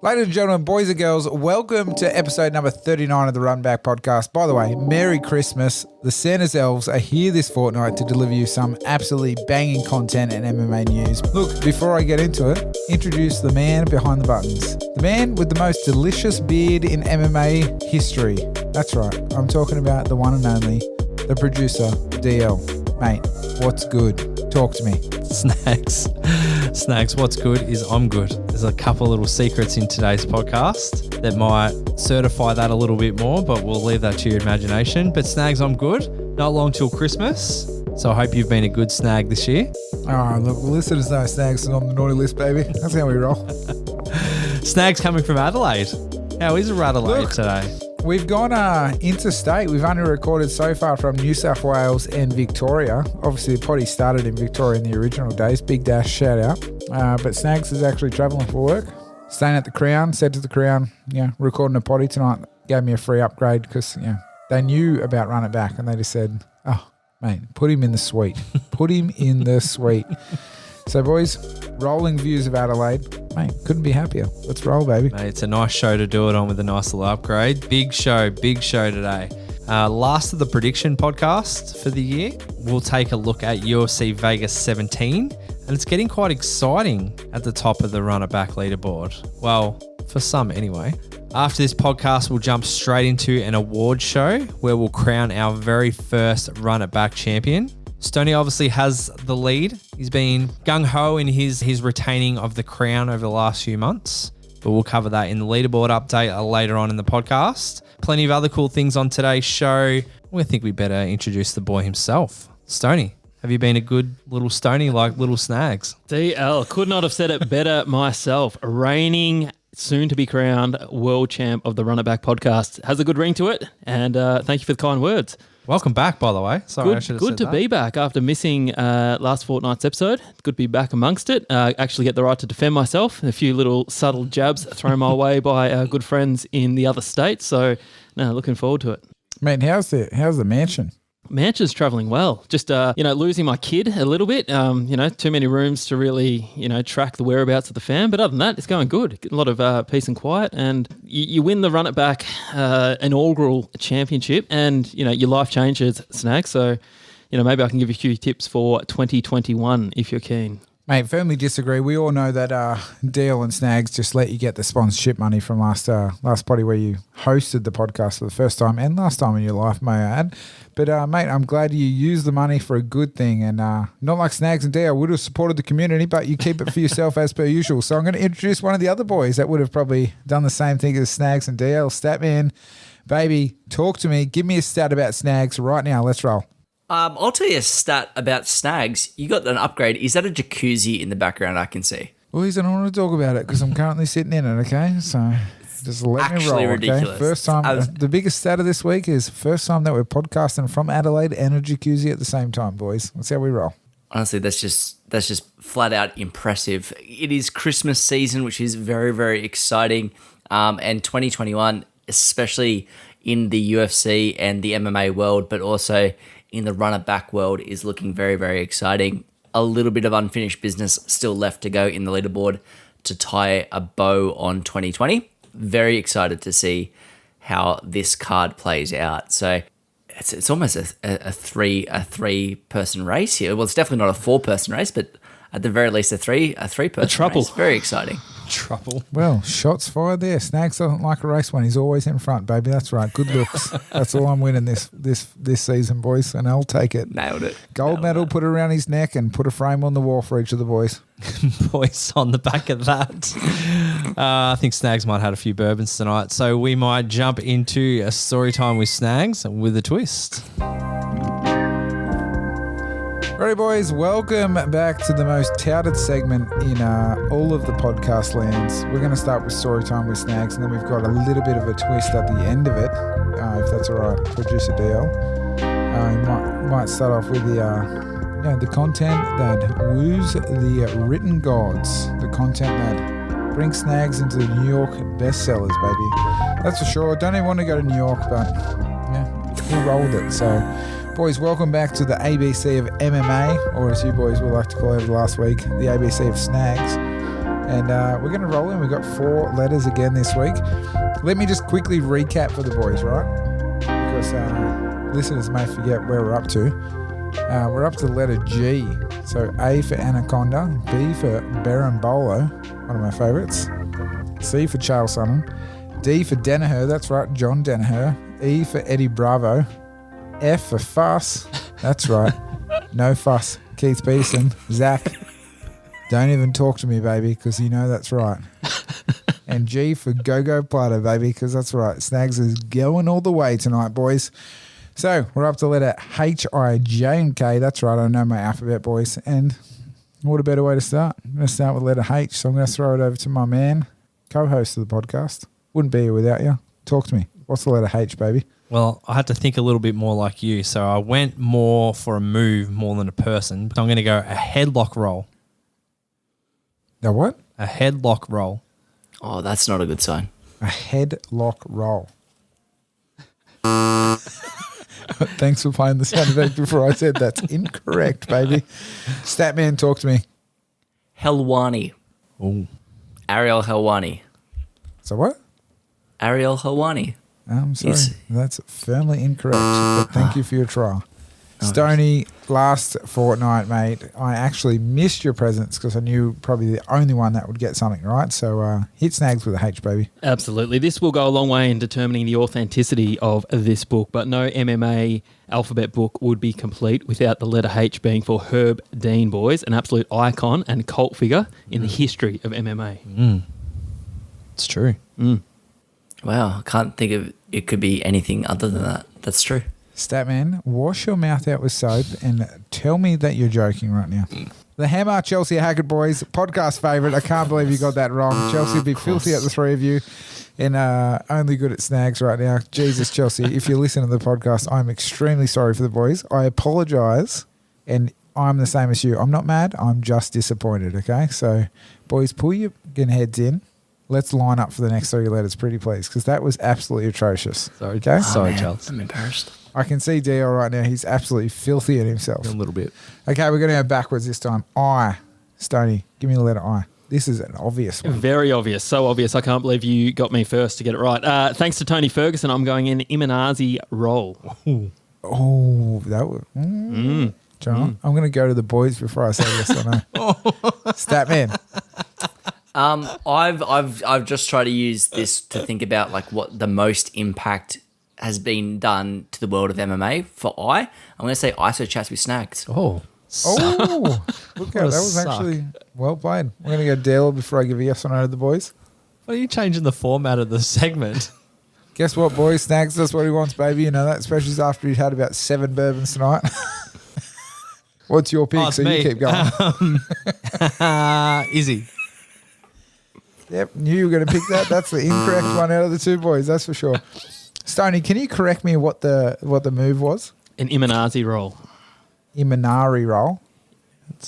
Ladies and gentlemen, boys and girls, welcome to episode number 39 of the Run Back podcast. By the way, Merry Christmas. The Santa's elves are here this fortnight to deliver you some absolutely banging content and MMA news. Look, before I get into it, introduce the man behind the buttons. The man with the most delicious beard in MMA history. That's right, I'm talking about the one and only, the producer, DL. Mate, what's good? Talk to me. Snags, what's good is I'm good. There's a couple of little secrets in today's podcast that might certify that a little bit more, but we'll leave that to your imagination. But Snags, I'm good. Not long till Christmas, so I hope you've been a good snag this year. Oh, look, listeners know Snags is on the naughty list, baby. That's how we roll. Snags coming from Adelaide. How is Adelaide today? We've gone interstate. We've only recorded so far from New South Wales and Victoria. Obviously, the potty started in Victoria in the original days. Big dash shout out. But Snags is actually travelling for work. Staying at the Crown. Said to the Crown, recording a potty tonight. Gave me a free upgrade because they knew about Run It Back and they just said, oh, mate, put him in the suite. Put him in the suite. So, boys, rolling views of Adelaide. Mate, couldn't be happier. Let's roll, baby. Mate, it's a nice show to do it on with a nice little upgrade. Big show today. Last of the prediction podcast for the year. We'll take a look at UFC Vegas 17, and it's getting quite exciting at the top of the Run It Back leaderboard. Well, for some anyway. After this podcast, we'll jump straight into an award show where we'll crown our very first Run It Back champion. Stoney obviously has the lead. He's been gung-ho in his retaining of the crown over the last few months, but we'll cover that in the leaderboard update later on in the podcast. Plenty of other cool things on today's show. We think we better introduce the boy himself. Stoney, have you been a good little Stoney like little Snags? DL, could not have said it better myself. Reigning, soon to be crowned world champ of the Run It Back podcast. Has a good ring to it, and thank you for the kind words. Welcome back, by the way. Sorry, good to be back after missing last fortnight's episode. Good to be back amongst it. Actually get the right to defend myself. A few little subtle jabs thrown my way by good friends in the other states. So, no, looking forward to it. Man, how's the mansion? Mansion's travelling well. Just, losing my kid a little bit. Too many rooms to really, track the whereabouts of the fam. But other than that, it's going good. A lot of peace and quiet. And you win the Run It Back inaugural championship and, your life changes, Snag. So, maybe I can give you a few tips for 2021 if you're keen. Mate, firmly disagree. We all know that Deal and Snags just let you get the sponsorship money from last potty where you hosted the podcast for the first time and last time in your life, may I add. But, mate, I'm glad you used the money for a good thing and not like Snags and Deal would have supported the community, but you keep it for yourself as per usual. So I'm going to introduce one of the other boys that would have probably done the same thing as Snags and Deal. Statman, baby, talk to me. Give me a stat about Snags right now. Let's roll. I'll tell you a stat about Snags. You got an upgrade. Is that a jacuzzi in the background I can see? Well, I don't want to talk about it because I'm currently sitting in it, okay? So just let me roll, ridiculous. Okay? First time, the biggest stat of this week is first time that we're podcasting from Adelaide and a jacuzzi at the same time, boys. That's how we roll. Honestly, that's just flat out impressive. It is Christmas season, which is very, very exciting. And 2021, especially in the UFC and the MMA world, but also in the Run It Back world, is looking very, very exciting. A little bit of unfinished business still left to go in the leaderboard to tie a bow on 2020. Very excited to see how this card plays out. So it's almost a three person race here. Well, it's definitely not a 4-person race, but at the very least a three person race. Very exciting. Trouble. Well, shots fired there. Snags doesn't like a race one. He's always in front, baby. That's right. Good looks. That's all I'm winning this season, boys, and I'll take it. Nailed it. Gold medal, put it around his neck and put a frame on the wall for each of the boys. Boys, on the back of that. I think Snags might have a few bourbons tonight, so we might jump into a story time with Snags with a twist. All right, boys, welcome back to the most touted segment in all of the podcast lands. We're going to start with story time with Snags, and then we've got a little bit of a twist at the end of it, if that's all right, producer DL. Might start off with the content that woos the written gods, the content that brings Snags into the New York bestsellers, baby. That's for sure. Don't even want to go to New York, but yeah, we'll roll with it. So Boys, welcome back to the ABC of MMA, or as you boys would like to call it last week, the ABC of snags. And we're going to roll in. We've got 4 letters again this week. Let me just quickly recap for the boys, right? Because listeners may forget where we're up to. We're up to the letter G. So A for Anaconda, B for Berimbolo, one of my favourites, C for Charles Sutton, D for Danaher, that's right, John Danaher, E for Eddie Bravo, F for Fuss, that's right, no fuss, Keith Peterson, Zach, don't even talk to me, baby, because you know that's right. And G for Go-Go Plato, baby, because that's right, Snags is going all the way tonight, boys. So we're up to letter H, I, J, and K. That's right. I know my alphabet, boys. And what a better way to start? I'm going to start with letter H. So I'm going to throw it over to my man, co-host of the podcast. Wouldn't be here without you. Talk to me. What's the letter H, baby? Well, I had to think a little bit more like you. So I went more for a move more than a person. So I'm going to go a headlock roll. A what? A headlock roll. Oh, that's not a good sign. A headlock roll. Thanks for playing the sound effect before I said that's incorrect, baby. Statman, talk to me. Helwani. Oh. Ariel Helwani. So what? Ariel Helwani. I'm sorry. Yes. That's firmly incorrect, but thank you for your trial. Stoney, last fortnight, mate, I actually missed your presence because I knew probably the only one that would get something right. So hit snags with a H, baby. Absolutely. This will go a long way in determining the authenticity of this book, but no MMA alphabet book would be complete without the letter H being for Herb Dean, boys, an absolute icon and cult figure in the history of MMA. It's true. Wow, I can't think of it could be anything other than that. That's true. Statman, wash your mouth out with soap and tell me that you're joking right now. The Hammer, Chelsea Hackett, boys, podcast favourite. I can't believe you got that wrong. Chelsea would be filthy at the three of you and only good at snags right now. Jesus, Chelsea, if you listen to the podcast, I'm extremely sorry for the boys. I apologise, and I'm the same as you. I'm not mad. I'm just disappointed, okay? So, boys, pull your heads in. Let's line up for the next 3 letters, pretty please, because that was absolutely atrocious. Sorry, okay? Sorry, man, Charles. I'm embarrassed. I can see Dio right now. He's absolutely filthy at himself. A little bit. Okay, we're going to go backwards this time. I. Stoney, give me the letter I. This is an obvious one. Very obvious. So obvious. I can't believe you got me first to get it right. Thanks to Tony Ferguson, I'm going in Iminazi roll. Oh, that was... John, I'm going to go to the boys before I say yes or no. Statman. I've just tried to use this to think about like what the most impact has been done to the world of MMA for I'm going to say ISO chats with snags. Oh, look out. That was actually well played. I'm going to go Dale before I give a yes or no to the boys. What are you changing the format of the segment? Guess what, boys? Snags does what he wants, baby. You know that, especially after he's had about 7 bourbons tonight. What's your pick? It's so me. You keep going. Izzy. Yep, knew you were going to pick that. That's the incorrect one out of the 2 boys, that's for sure. Stoney, can you correct me what the move was? An Iminazi roll. Imanari roll.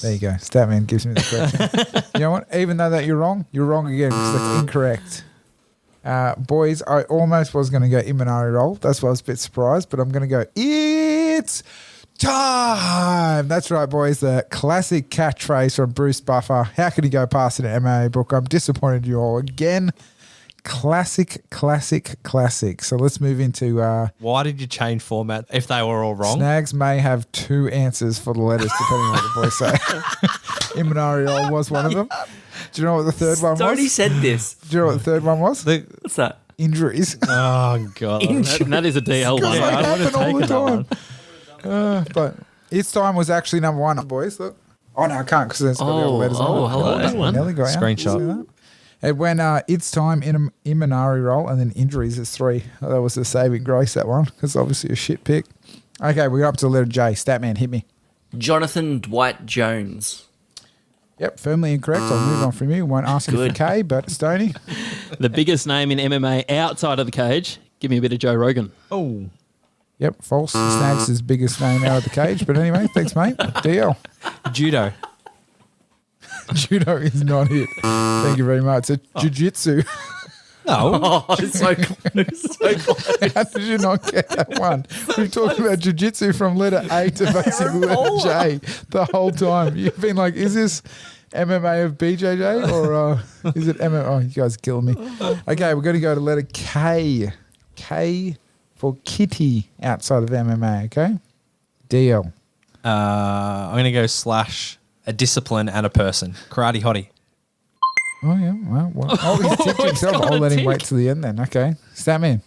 There you go. Statman gives me the correction. You know what? Even though that you're wrong again because that's incorrect. Boys, I almost was going to go Imanari roll. That's why I was a bit surprised, but I'm going to go, it's time. That's right, boys. The classic catchphrase from Bruce Buffer. How could he go past an MMA book? I'm disappointed you all again. Classic. So let's move into... Why did you change format if they were all wrong? Snags may have 2 answers for the letters, depending on what the boys say. Imanariol was one of them. Do you know what the third one was? Stoney said this. Do you know what the third one was? What's that? Injuries. Oh, God. That is a DL one. Because they I would have happen all the taken that one. time. But its time was actually number 1, boys. Look. Oh, no, I can't because it's got the other letters on it. hello. That one. Nelly got Screenshot. You see that? And when it's time in Imanari roll and then injuries is 3. That was the saving grace, that one, because obviously a shit pick. Okay, we're up to the letter J. Statman, hit me. Jonathan Dwight Jones. Yep, firmly incorrect. I'll move on from you. Won't ask you for K, but Stoney. The biggest name in MMA outside of the cage. Give me a bit of Joe Rogan. Oh. Yep, false. Snags is biggest name out of the cage. But anyway, thanks, mate. DL. Judo. Judo is not it. Thank you very much. It's jiu-jitsu. No. Oh, it's so close. So close. How did you not get that one? We've talked about jiu-jitsu from letter A to basically letter J the whole time. You've been like, is this MMA of BJJ or is it MMA? Oh, you guys are killing me. Okay, we're going to go to letter K. K for kitty outside of MMA, okay? DL. I'm going to go / a discipline and a person. Karate hottie. Oh, yeah. Well. Oh, he's ticked himself. I'll let him wait till the end then. Okay. Statman.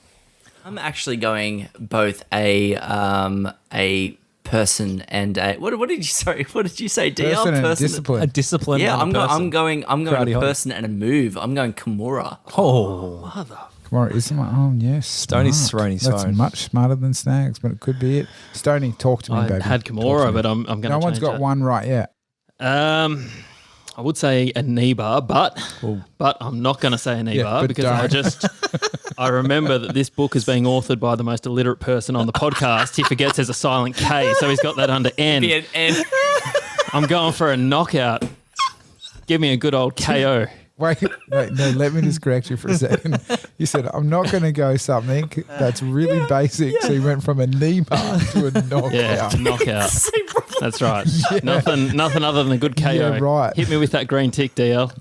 I'm actually going both a person and a what did you say? What did you say? DL? Person and A discipline. discipline Yeah, and a person. I'm going Karate a hottie. person and a move. I'm going Kimura. Oh. Come on, isn't it? Oh, yes. Stoney's smart. thrown his That's phone. much smarter than Snags, but it could be it. Stoney, talk to me, I baby. had Talk to Kimura, me. but I'm going to No one's change got that. one right yet. I would say a knee bar, but I'm not going to say a knee Yeah, bar but because don't. I remember that this book is being authored by the most illiterate person on the podcast. He forgets there's a silent K, so he's got that under N. And I'm going for a knockout. Give me a good old KO. Wait, no, let me just correct you for a second. You said, I'm not going to go something that's really basic. So you went from a knee bar to a knockout. Yeah, knockout. That's right. Nothing other than a good KO. Yeah, right. Hit me with that green tick, DL.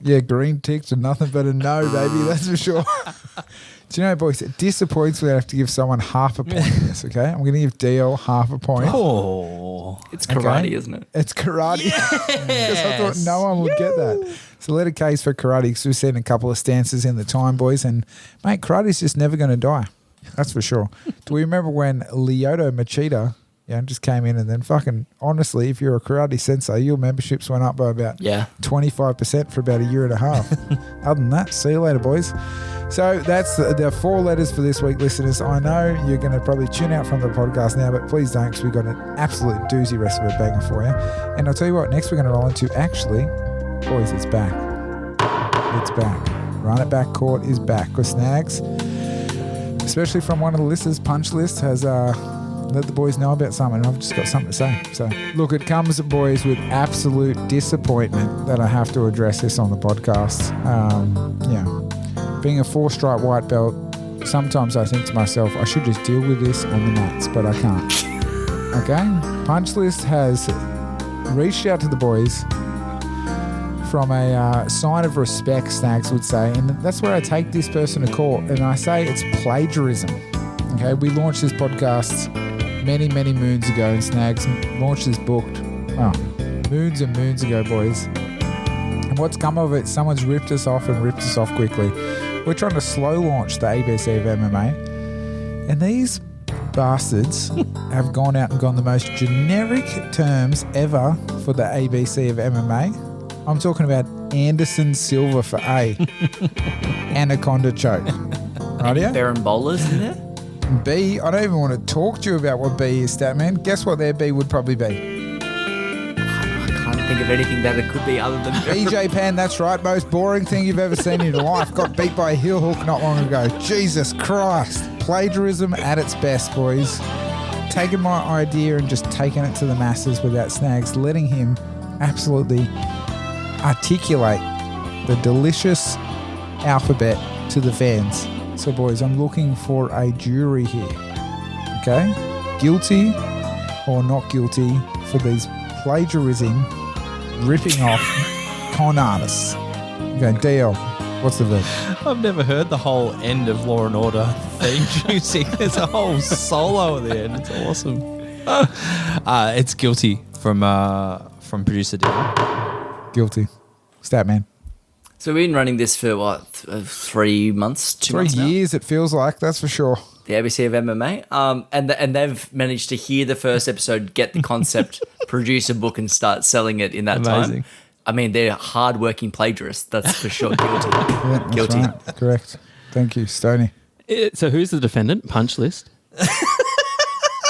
Yeah, green ticks are nothing but a no, baby. That's for sure. Do you know, boys, it disappoints me that I have to give someone half a point in this, okay? I'm going to give DL half a point. Oh. it's karate, Okay. isn't it? It's karate. Because I thought no one would get that. So letter K's for karate because we've seen a couple of stances in the time, boys. And, mate, karate's just never going to die. That's for sure. Do we remember when Lyoto Machida just came in and then fucking, honestly, if you're a karate sensei, your memberships went up by about 25% for about a year and a half. Other than that, see you later, boys. So that's the 4 letters for this week, listeners. I know you're going to probably tune out from the podcast now, but please don't because we've got an absolute doozy rest of a banger for you. And I'll tell you what, next we're going to roll into, actually, boys, it's back. It's back. Run It Back Court is back with Snags, especially from one of the listeners, Punch List, has let the boys know about something. I've just got something to say. So, look, it comes, boys, with absolute disappointment that I have to address this on the podcast. Being a 4-stripe white belt, sometimes I think to myself, I should just deal with this on the mats, but I can't. Okay? Punch List has reached out to the boys from a sign of respect, Snags would say, and that's where I take this person to court, and I say it's plagiarism. Okay? We launched this podcast many, many moons ago, and Snags launched this book, moons and moons ago, boys. And what's come of it, someone's ripped us off and ripped us off quickly. We're trying to slow launch the ABC of MMA, and these bastards have gone out and gone the most generic terms ever for the ABC of MMA. I'm talking about Anderson Silva for A, Anaconda Choke. Rightio? Baron bowlers in there. B, I don't even want to talk to you about what B is, Statman. Guess what their B would probably be? I can't think of anything that it could be other than BJ Penn, that's right. Most boring thing you've ever seen in your life. Got beat by a heel hook not long ago. Jesus Christ. Plagiarism at its best, boys. Taking my idea and just taking it to the masses without Snags, letting him absolutely articulate the delicious alphabet to the fans. So, boys, I'm looking for a jury here. Okay? Guilty or not guilty for these plagiarism, ripping off con artists. Okay, DL, what's the verdict? I've never heard the whole end of Law and Order theme music. There's a whole solo at the end. It's awesome. It's guilty from producer Dylan. Guilty. Statman. So we've been running this for what, 3 months, 2 3 months now? years, it feels like, that's for sure. The ABC of MMA, and they've managed to hear the first episode, get the concept, produce a book, and start selling it in that Amazing. time. I mean, they're hardworking plagiarists. That's for sure. Guilty. Yeah, that's Guilty. right. Correct. Thank you, Stoney. So who's the defendant? Punch List.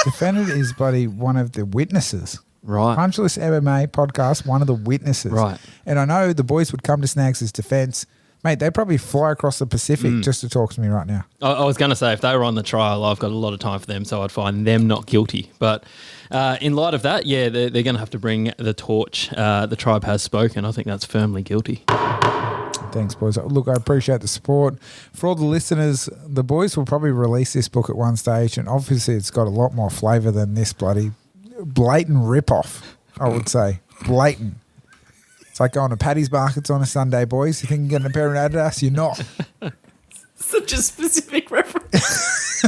Defendant is, buddy, one of the witnesses. Right. Punchless MMA podcast, one of the witnesses. Right. And I know the boys would come to Snags' defense. Mate, they'd probably fly across the Pacific just to talk to me right now. I was going to say, if they were on the trial, I've got a lot of time for them, so I'd find them not guilty. But in light of that, yeah, they're going to have to bring the torch. The tribe has spoken. I think that's firmly guilty. Thanks, boys. Look, I appreciate the support. For all the listeners, the boys will probably release this book at one stage, and obviously it's got a lot more flavour than this bloody blatant rip-off, I would say. Blatant. It's like going to Paddy's Markets on a Sunday, boys. You think you're getting a pair of Adidas? You're not. Such a specific reference.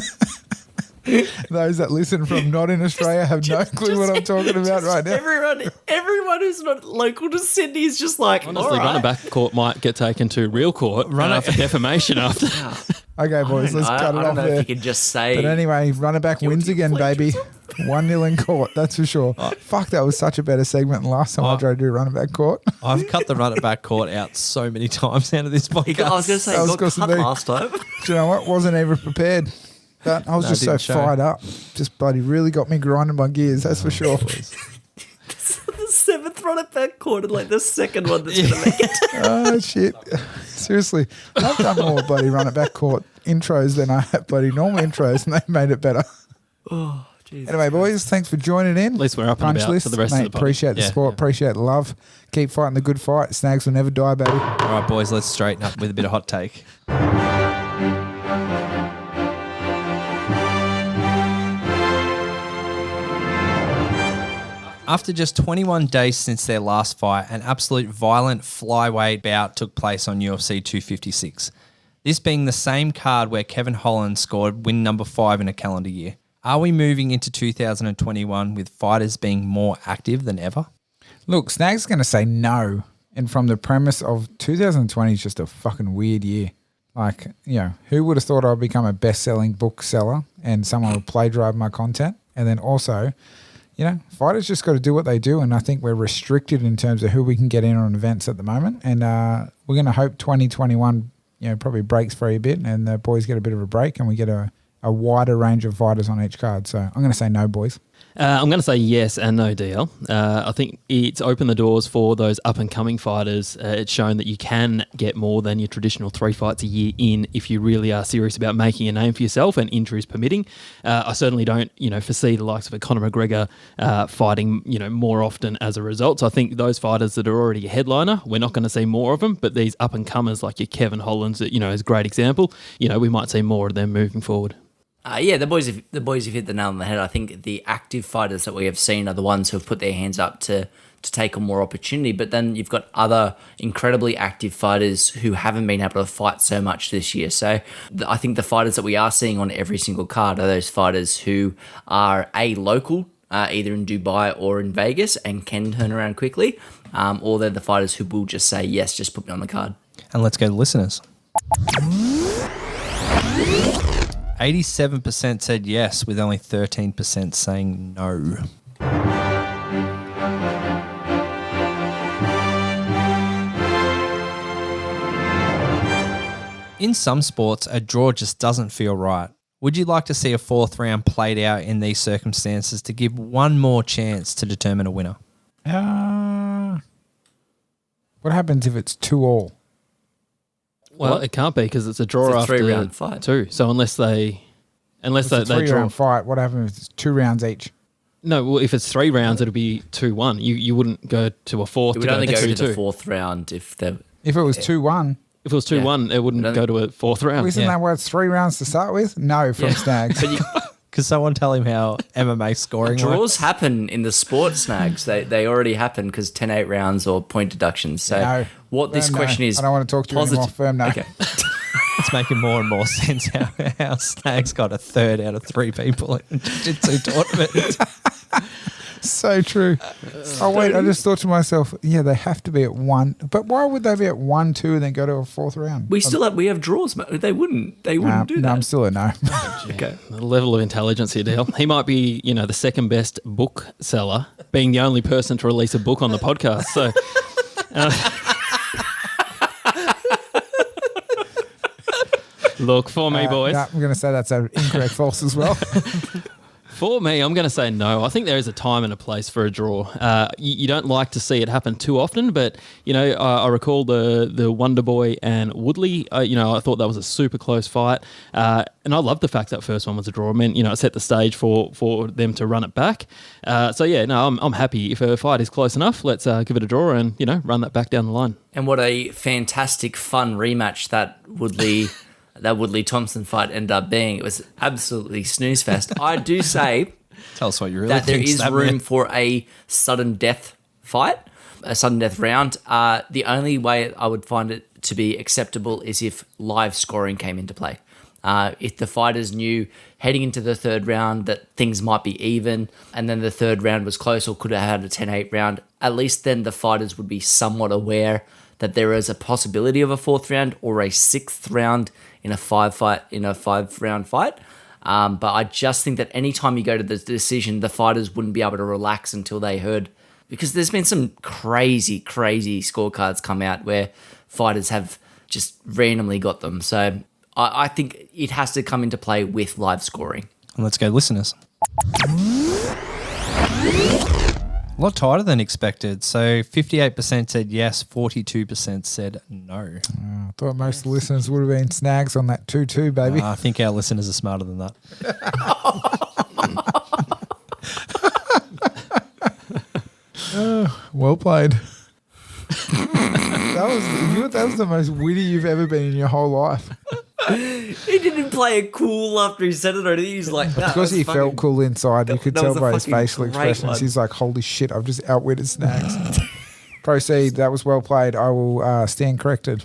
Those that listen from not in Australia have no clue what I'm talking about right now. Everyone who's not local to Sydney is just like, Honestly, all right. running back court might get taken to real court for defamation after. Okay, boys, let's cut it I off don't know there. if you could just say. But anyway, running back wins again, baby. 1-0 in court, that's for sure. Fuck, that was such a better segment than last time I tried to do running back court. I've cut the run it back court out so many times out of this podcast. I was going to say, That was you got cut Dustin. last time. Do you know what? Wasn't even prepared. But I was just so didn't show. fired up. Just bloody really got me grinding my gears, that's for sure. The seventh run at back court and like the second one that's going to make it. Oh, shit. Seriously. I've done more bloody run it back court intros than I have bloody normal intros, and they've made it better. Oh, Jesus. Anyway, boys, thanks for joining in. At least we're up and Punch about list. to the rest Mate, of the pod. appreciate the Yeah, support, yeah. appreciate the love. Keep fighting the good fight. Snags will never die, baby. All right, boys, let's straighten up with a bit of hot take. After just 21 days since their last fight, an absolute violent flyweight bout took place on UFC 256. This being the same card where Kevin Holland scored win number 5 in a calendar year. Are we moving into 2021 with fighters being more active than ever? Look, Snags going to say no. And from the premise of 2020 is just a fucking weird year. Like, who would have thought I'd become a best-selling bookseller and someone would play drive my content? And then also, fighters just got to do what they do. And I think we're restricted in terms of who we can get in on events at the moment. And we're going to hope 2021, probably breaks free a bit and the boys get a bit of a break and we get a wider range of fighters on each card. So I'm going to say no, boys. I'm going to say yes and no, DL. I think it's opened the doors for those up-and-coming fighters. It's shown that you can get more than your traditional 3 fights a year in if you really are serious about making a name for yourself and injuries permitting. I certainly don't, foresee the likes of a Conor McGregor fighting, more often as a result. So I think those fighters that are already a headliner, we're not going to see more of them. But these up-and-comers like your Kevin Hollands, that, is a great example. We might see more of them moving forward. The boys have hit the nail on the head. I think the active fighters that we have seen are the ones who have put their hands up to take on more opportunity. But then you've got other incredibly active fighters who haven't been able to fight so much this year. So I think the fighters that we are seeing on every single card are those fighters who are local, either in Dubai or in Vegas, and can turn around quickly, or they're the fighters who will just say, yes, just put me on the card. And let's go to listeners. 87% said yes, with only 13% saying no. In some sports, a draw just doesn't feel right. Would you like to see a 4th round played out in these circumstances to give one more chance to determine a winner? What happens if it's 2-2? Well, What? it can't be because it's a draw It's a after 3-round fight. 2. So unless they It's a draw. 3-round fight. What happens if it's 2 rounds each? No, well, if it's 3 rounds, it'll be 2-1. You wouldn't go to a 4th It to would only go go to to the 2-2. 4th round if the If it was 2-1, If it was 2-1, it wouldn't I go don't to a 4th round. isn't that why it's 3 rounds to start with? No, from Snags. Could someone tell him how MMA scoring draws works? happen in the sport snags. They already happen because 10-8 rounds or point deductions. So No. what this Firm no. question is, I don't want to talk to you anymore. Firm no. Okay. It's making more and more sense how Snag's got a 3rd out of 3 people in jiu-jitsu tournament. So true. Oh, wait, I just thought to myself, they have to be at 1. But why would they be at 1-2 and then go to a 4th round? We have draws. They wouldn't do that. No, I'm still a no. Okay. The level of intelligence here, Dale. He might be, the 2nd best book seller, being the only person to release a book on the podcast. So, look for me, boys. No, I'm going to say that's an incorrect false as well. For me, I'm going to say no. I think there is a time and a place for a draw. You don't like to see it happen too often, but, I recall the Wonder Boy and Woodley. I thought that was a super close fight. And I loved the fact that first one was a draw. I mean, it set the stage for them to run it back. I'm happy. If a fight is close enough, let's give it a draw and, run that back down the line. And what a fantastic, fun rematch that Woodley-Thompson fight ended up being. It was absolutely snooze fest. I do say Tell us what you really that there think, is Stabman. room for a sudden death fight, a sudden death round. The only way I would find it to be acceptable is if live scoring came into play. If the fighters knew heading into the third round that things might be even, and then the third round was close or could have had a 10-8 round, at least then the fighters would be somewhat aware that there is a possibility of a fourth round or a sixth round in a five-round fight. But I just think that anytime you go to the decision, the fighters wouldn't be able to relax until they heard, because there's been some crazy scorecards come out where fighters have just randomly got them. So I think it has to come into play with live scoring. Let's go, listeners. A lot tighter than expected. So 58% said yes, 42% said no. I thought most of the listeners would have been snags on that 2-2, baby. I think our listeners are smarter than that. Well played. That was the most witty you've ever been in your whole life. He didn't play it cool after he said it or anything. He's like, nah, Because he felt cool inside. You could tell was a by his fucking facial great expressions. one. He's like, holy shit, I've just outwitted snags. Proceed. That was well played. I will stand corrected.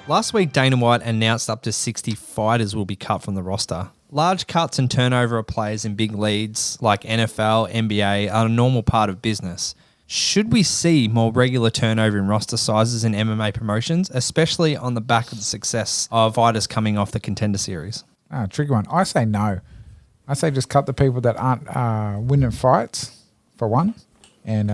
Last week, Dana White announced up to 60 fighters will be cut from the roster. Large cuts and turnover of players in big leagues like NFL, NBA are a normal part of business. Should we see more regular turnover in roster sizes in MMA promotions, especially on the back of the success of fighters coming off the Contender Series? Tricky one. I say no. I say just cut the people that aren't winning fights, for one, and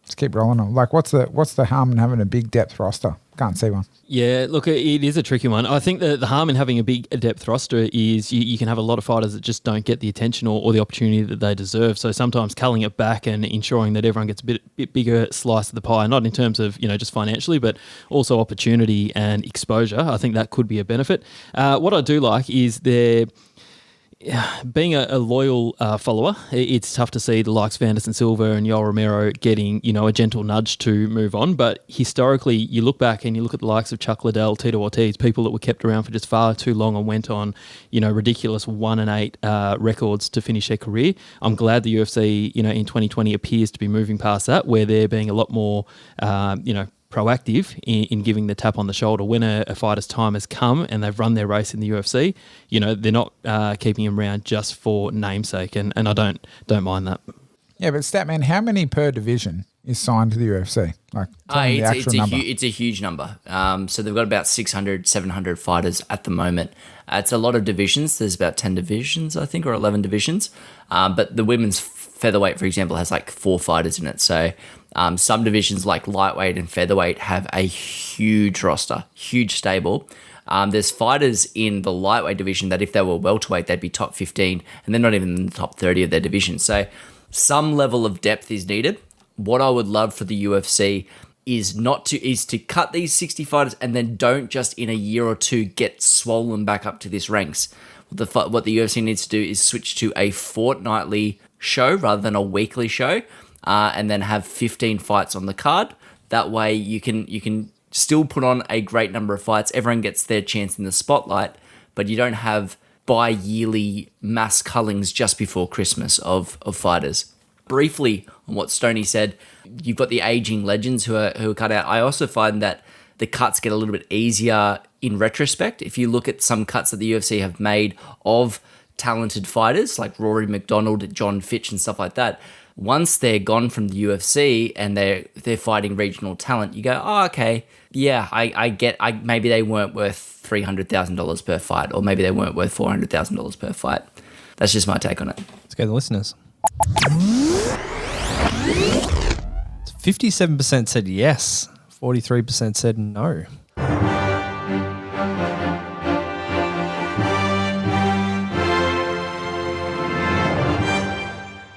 just keep rolling them. Like, what's the harm in having a big depth roster? Can't see one. Yeah, look, it is a tricky one. I think the harm in having a big depth roster is you can have a lot of fighters that just don't get the attention or the opportunity that they deserve. So sometimes culling it back and ensuring that everyone gets a bit bigger slice of the pie, not in terms of, just financially, but also opportunity and exposure. I think that could be a benefit. What I do like is being a loyal follower, it's tough to see the likes of Anderson Silva and Yoel Romero getting, a gentle nudge to move on. But historically, you look back and you look at the likes of Chuck Liddell, Tito Ortiz, people that were kept around for just far too long and went on, ridiculous 1-8 records to finish their career. I'm glad the UFC, in 2020 appears to be moving past that, where they're being a lot more, proactive in giving the tap on the shoulder when a fighter's time has come and they've run their race in the UFC. They're not keeping him around just for namesake, and I don't mind that. Yeah, but Statman, how many per division is signed to the UFC? Like, tell me the actual number. It's a huge number. So they've got about 600, 700 fighters at the moment. It's a lot of divisions. There's about 10 divisions, I think, or 11 divisions. But the women's featherweight, for example, has like 4 fighters in it. So some divisions like lightweight and featherweight have a huge roster, huge stable. There's fighters in the lightweight division that if they were welterweight, they'd be top 15, and they're not even in the top 30 of their division. So some level of depth is needed. What I would love for the UFC is to cut these 60 fighters and then don't just in a year or two get swollen back up to this ranks. What the UFC needs to do is switch to a fortnightly show rather than a weekly show, and then have 15 fights on the card. That way you can still put on a great number of fights. Everyone gets their chance in the spotlight, but you don't have bi-yearly mass cullings just before Christmas of fighters. Briefly on what Stoney said, you've got the aging legends who are cut out. I also find that the cuts get a little bit easier in retrospect. If you look at some cuts that the UFC have made of talented fighters like Rory McDonald, John Fitch and stuff like that, once they're gone from the UFC and they're fighting regional talent, you go, oh, okay, yeah, I get, maybe they weren't worth $300,000 per fight, or maybe they weren't worth $400,000 per fight. That's just my take on it. Let's go to the listeners. 57% said yes, 43% said no.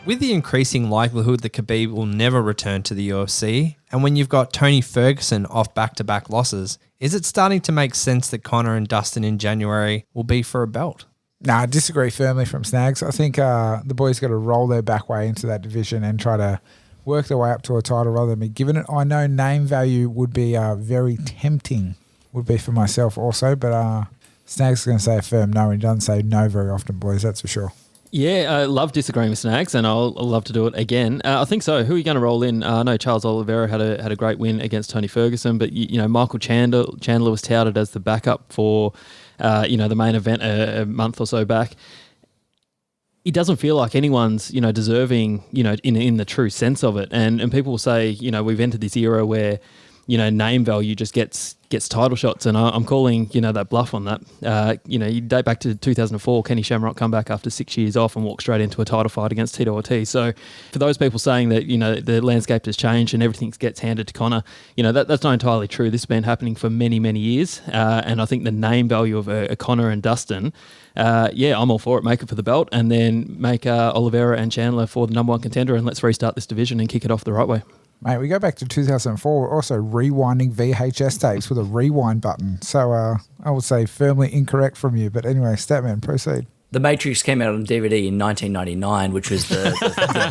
With the increasing likelihood that Khabib will never return to the UFC, and when you've got Tony Ferguson off back-to-back losses, is it starting to make sense that Conor and Dustin in January will be for a belt? No, I disagree firmly from Snags. I think the boys got to roll their back way into that division and try to work their way up to a title rather than be given it. I know name value would be very tempting, would be for myself also, but Snags is going to say a firm no, and he doesn't say no very often, boys, that's for sure. Yeah, I love disagreeing with Snags, and I'll love to do it again. I think so. Who are you going to roll in? I know Charles Oliveira had a great win against Tony Ferguson, but you know Michael Chandler was touted as the backup for the main event a month or so back. It doesn't feel like anyone's deserving in the true sense of it, and people will say we've entered this era where name value just gets title shots, and I'm calling that bluff on that. You date back to 2004, Kenny Shamrock come back after 6 years off and walk straight into a title fight against Tito Ortiz. So for those people saying that the landscape has changed and everything gets handed to Conor, that's not entirely true. This has been happening for many years, and I think the name value of a Conor and Dustin, I'm all for it. Make it for the belt, and then make Oliveira and Chandler for the number one contender, and let's restart this division and kick it off the right way. Mate, we go back to 2004. We're also rewinding VHS tapes with a rewind button. So I would say firmly incorrect from you. But anyway, Statman, proceed. The Matrix came out on DVD in 1999, which was the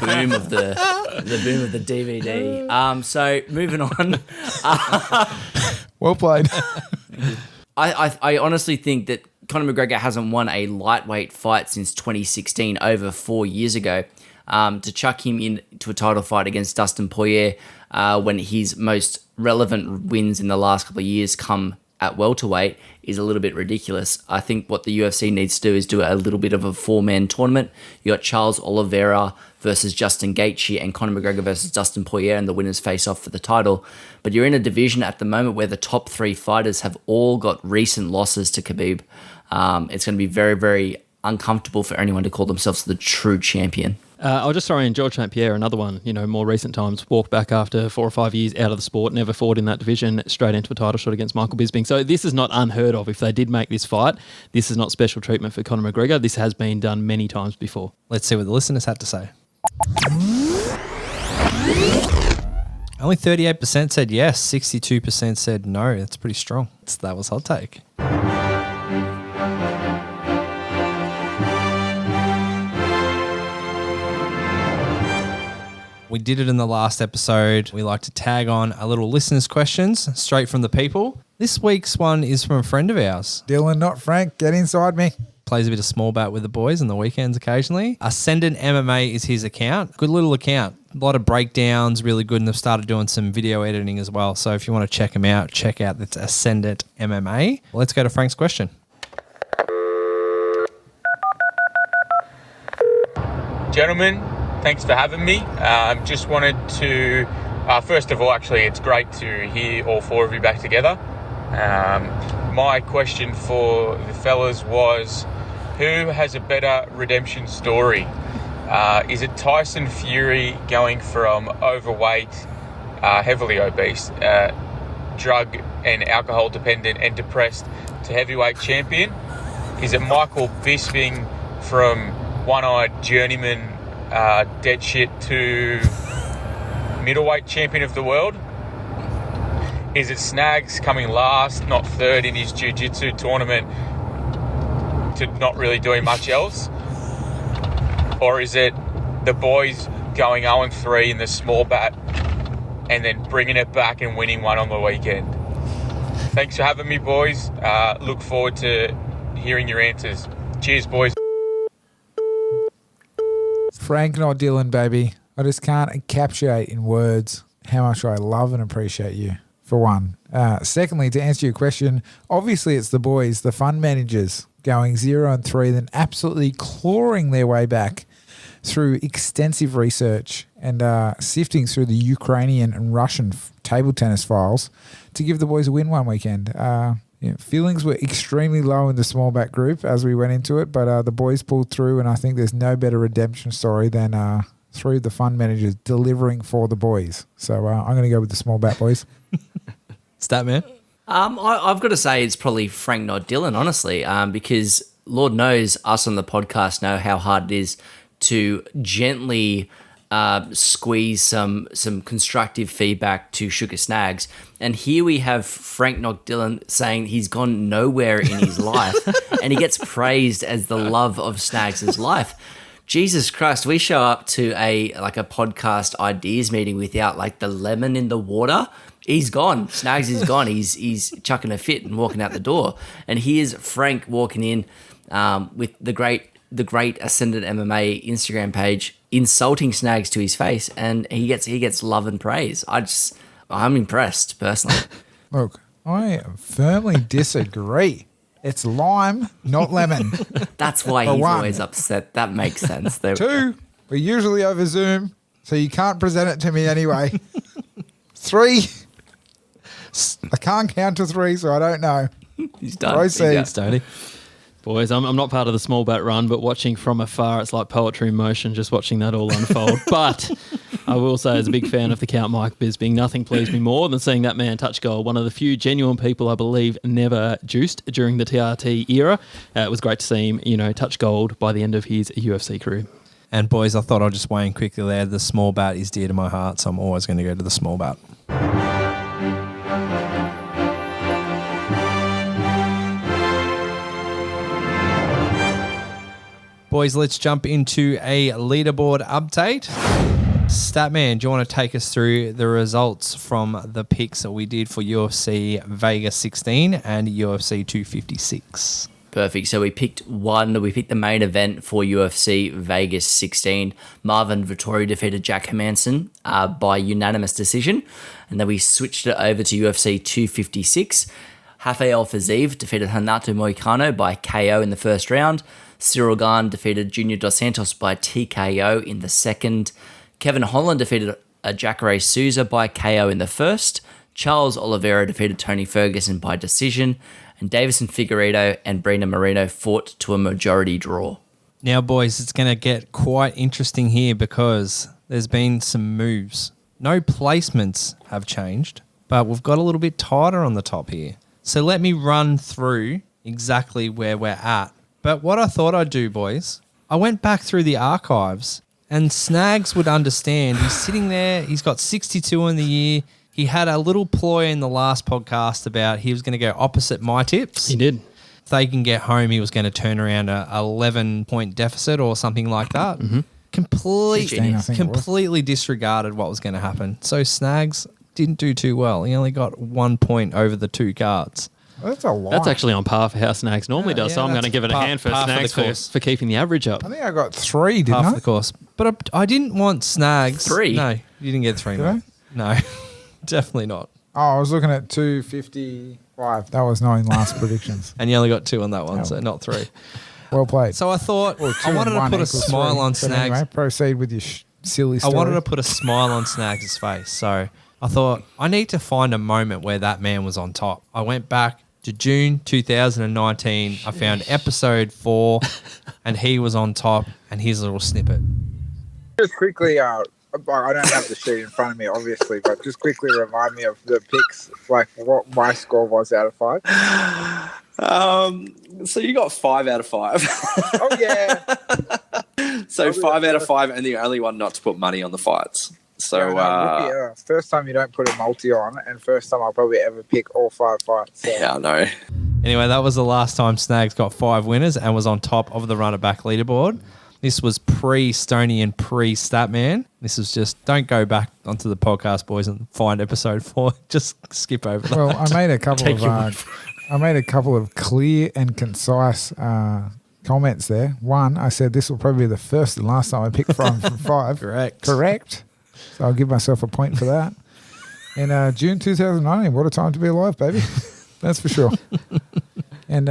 boom of the DVD. So moving on. Well played. I honestly think that Conor McGregor hasn't won a lightweight fight since 2016, over 4 years ago. To chuck him into a title fight against Dustin Poirier when his most relevant wins in the last couple of years come at welterweight is a little bit ridiculous. I think what the UFC needs to do is do a little bit of a four-man tournament. You got Charles Oliveira versus Justin Gaethje and Conor McGregor versus Dustin Poirier, and the winners face off for the title. But you're in a division at the moment where the top three fighters have all got recent losses to Khabib. It's going to be very, very uncomfortable for anyone to call themselves the true champion. I'll just throw in George St. Pierre, another one, more recent times, walked back after 4 or 5 years out of the sport, never fought in that division, straight into a title shot against Michael Bisping. So this is not unheard of. If they did make this fight, this is not special treatment for Conor McGregor. This has been done many times before. Let's see what the listeners had to say. Only 38% said yes, 62% said no. That's pretty strong. That was hot take. We did it in the last episode. We like to tag on a little listeners' questions straight from the people. This week's one is from a friend of ours. Dylan, not Frank. Get inside me. Plays a bit of small bat with the boys on the weekends occasionally. Ascendant MMA is his account. Good little account. A lot of breakdowns, really good, and they've started doing some video editing as well. So if you want to check him out, check out that's Ascendant MMA. Let's go to Frank's question. Gentlemen, thanks for having me. Just wanted to, first of all, actually, it's great to hear all four of you back together. My question for the fellas was, who has a better redemption story? Is it Tyson Fury going from overweight, heavily obese, drug and alcohol dependent and depressed to heavyweight champion? Is it Michael Bisping from one-eyed journeyman dead shit to middleweight champion of the world? Is it Snags coming last, not third in his jiu-jitsu tournament to not really doing much else? Or is it the boys going 0-3 in the small bat and then bringing it back and winning one on the weekend? Thanks for having me, boys. Look forward to hearing your answers. Cheers, boys. Frank, not Dylan, baby. I just can't encapsulate in words how much I love and appreciate you, for one. Secondly, to answer your question, obviously it's the boys, the fund managers, going 0-3, then absolutely clawing their way back through extensive research and sifting through the Ukrainian and Russian table tennis files to give the boys a win one weekend. Feelings were extremely low in the small back group as we went into it, but the boys pulled through, and I think there's no better redemption story than through the fund managers delivering for the boys. So I'm going to go with the small back boys. Statman? I've got to say it's probably Frank, not Dylan, honestly, because Lord knows us on the podcast know how hard it is to gently squeeze some constructive feedback to Sugar Snags. And here we have Frank, not Dylan, saying he's gone nowhere in his life and he gets praised as the love of Snags' life. Jesus Christ, we show up to a podcast ideas meeting without like the lemon in the water. He's gone. Snags is gone. He's chucking a fit and walking out the door. And here's Frank walking in with the great Ascendant MMA Instagram page insulting Snags to his face, and he gets love and praise. I'm impressed personally. Look, I firmly disagree. It's lime, not lemon. That's why he's always upset. That makes sense. 2, we're usually over Zoom, so you can't present it to me anyway. 3, I can't count to 3, so I don't know. He's done. Proceed. Stoney. Boys, I'm not part of the small bat run, but watching from afar, it's like poetry in motion, just watching that all unfold. But I will say, as a big fan of the Count Mike Bisping, nothing pleased me more than seeing that man touch gold. One of the few genuine people I believe never juiced during the TRT era. It was great to see him, touch gold by the end of his UFC career. And boys, I thought I'd just weigh in quickly there. The small bat is dear to my heart, so I'm always going to go to the small bat. Boys, let's jump into a leaderboard update. Statman, do you want to take us through the results from the picks that we did for UFC Vegas 16 and UFC 256? Perfect. So we picked the main event for UFC Vegas 16. Marvin Vettori defeated Jack Hermansson by unanimous decision. And then we switched it over to UFC 256. Rafael Fiziev defeated Renato Moicano by KO in the first round. Cyril Gane defeated Junior Dos Santos by TKO in the second. Kevin Holland defeated Jacare Souza by KO in the first. Charles Oliveira defeated Tony Ferguson by decision. And Davison Figueiredo and Brina Moreno fought to a majority draw. Now, boys, it's going to get quite interesting here because there's been some moves. No placements have changed, but we've got a little bit tighter on the top here. So let me run through exactly where we're at. But what I thought I'd do, boys, I went back through the archives and Snags would understand. He's sitting there. He's got 62 in the year. He had a little ploy in the last podcast about he was going to go opposite my tips. He did. If they can get home, he was going to turn around a 11-point deficit or something like that. Mm-hmm. Completely disregarded what was going to happen. So Snags didn't do too well. He only got 1 point over the 2 cards. That's a lot. That's actually on par for how Snags normally does, so I'm going to give it a hand for Snags for keeping the average up. I think I got 3, didn't I? Half the course. But I didn't want Snags. 3? No, you didn't get 3, mate. No, definitely not. Oh, I was looking at 255. That was 9 last predictions. And you only got 2 on that one, so not 3. Well played. So I thought I wanted to put a smile on Snags. Anyway, proceed with your silly story. I wanted to put a smile on Snags' face. So I thought I need to find a moment where that man was on top. I went back to June 2019. I found episode 4 and he was on top, and here's a little snippet. Just quickly, I don't have the sheet in front of me, obviously, but just quickly remind me of the picks, like what my score was out of 5. So you got 5 out of 5. Oh, yeah. So 5 out of 5, and the only one not to put money on the fights. So first time you don't put a multi on, and first time I'll probably ever pick all 5 fights. So. Yeah, I know. Anyway, that was the last time Snags got 5 winners and was on top of the runner-back leaderboard. This was pre-Stoney and pre-Statman. This was just, don't go back onto the podcast, boys, and find episode 4. Just skip over that. Well, I made a couple of clear and concise comments there. One, I said this will probably be the first and last time I pick from 5. Correct. So I'll give myself a point for that. In June 2019, what a time to be alive, baby. That's for sure. And,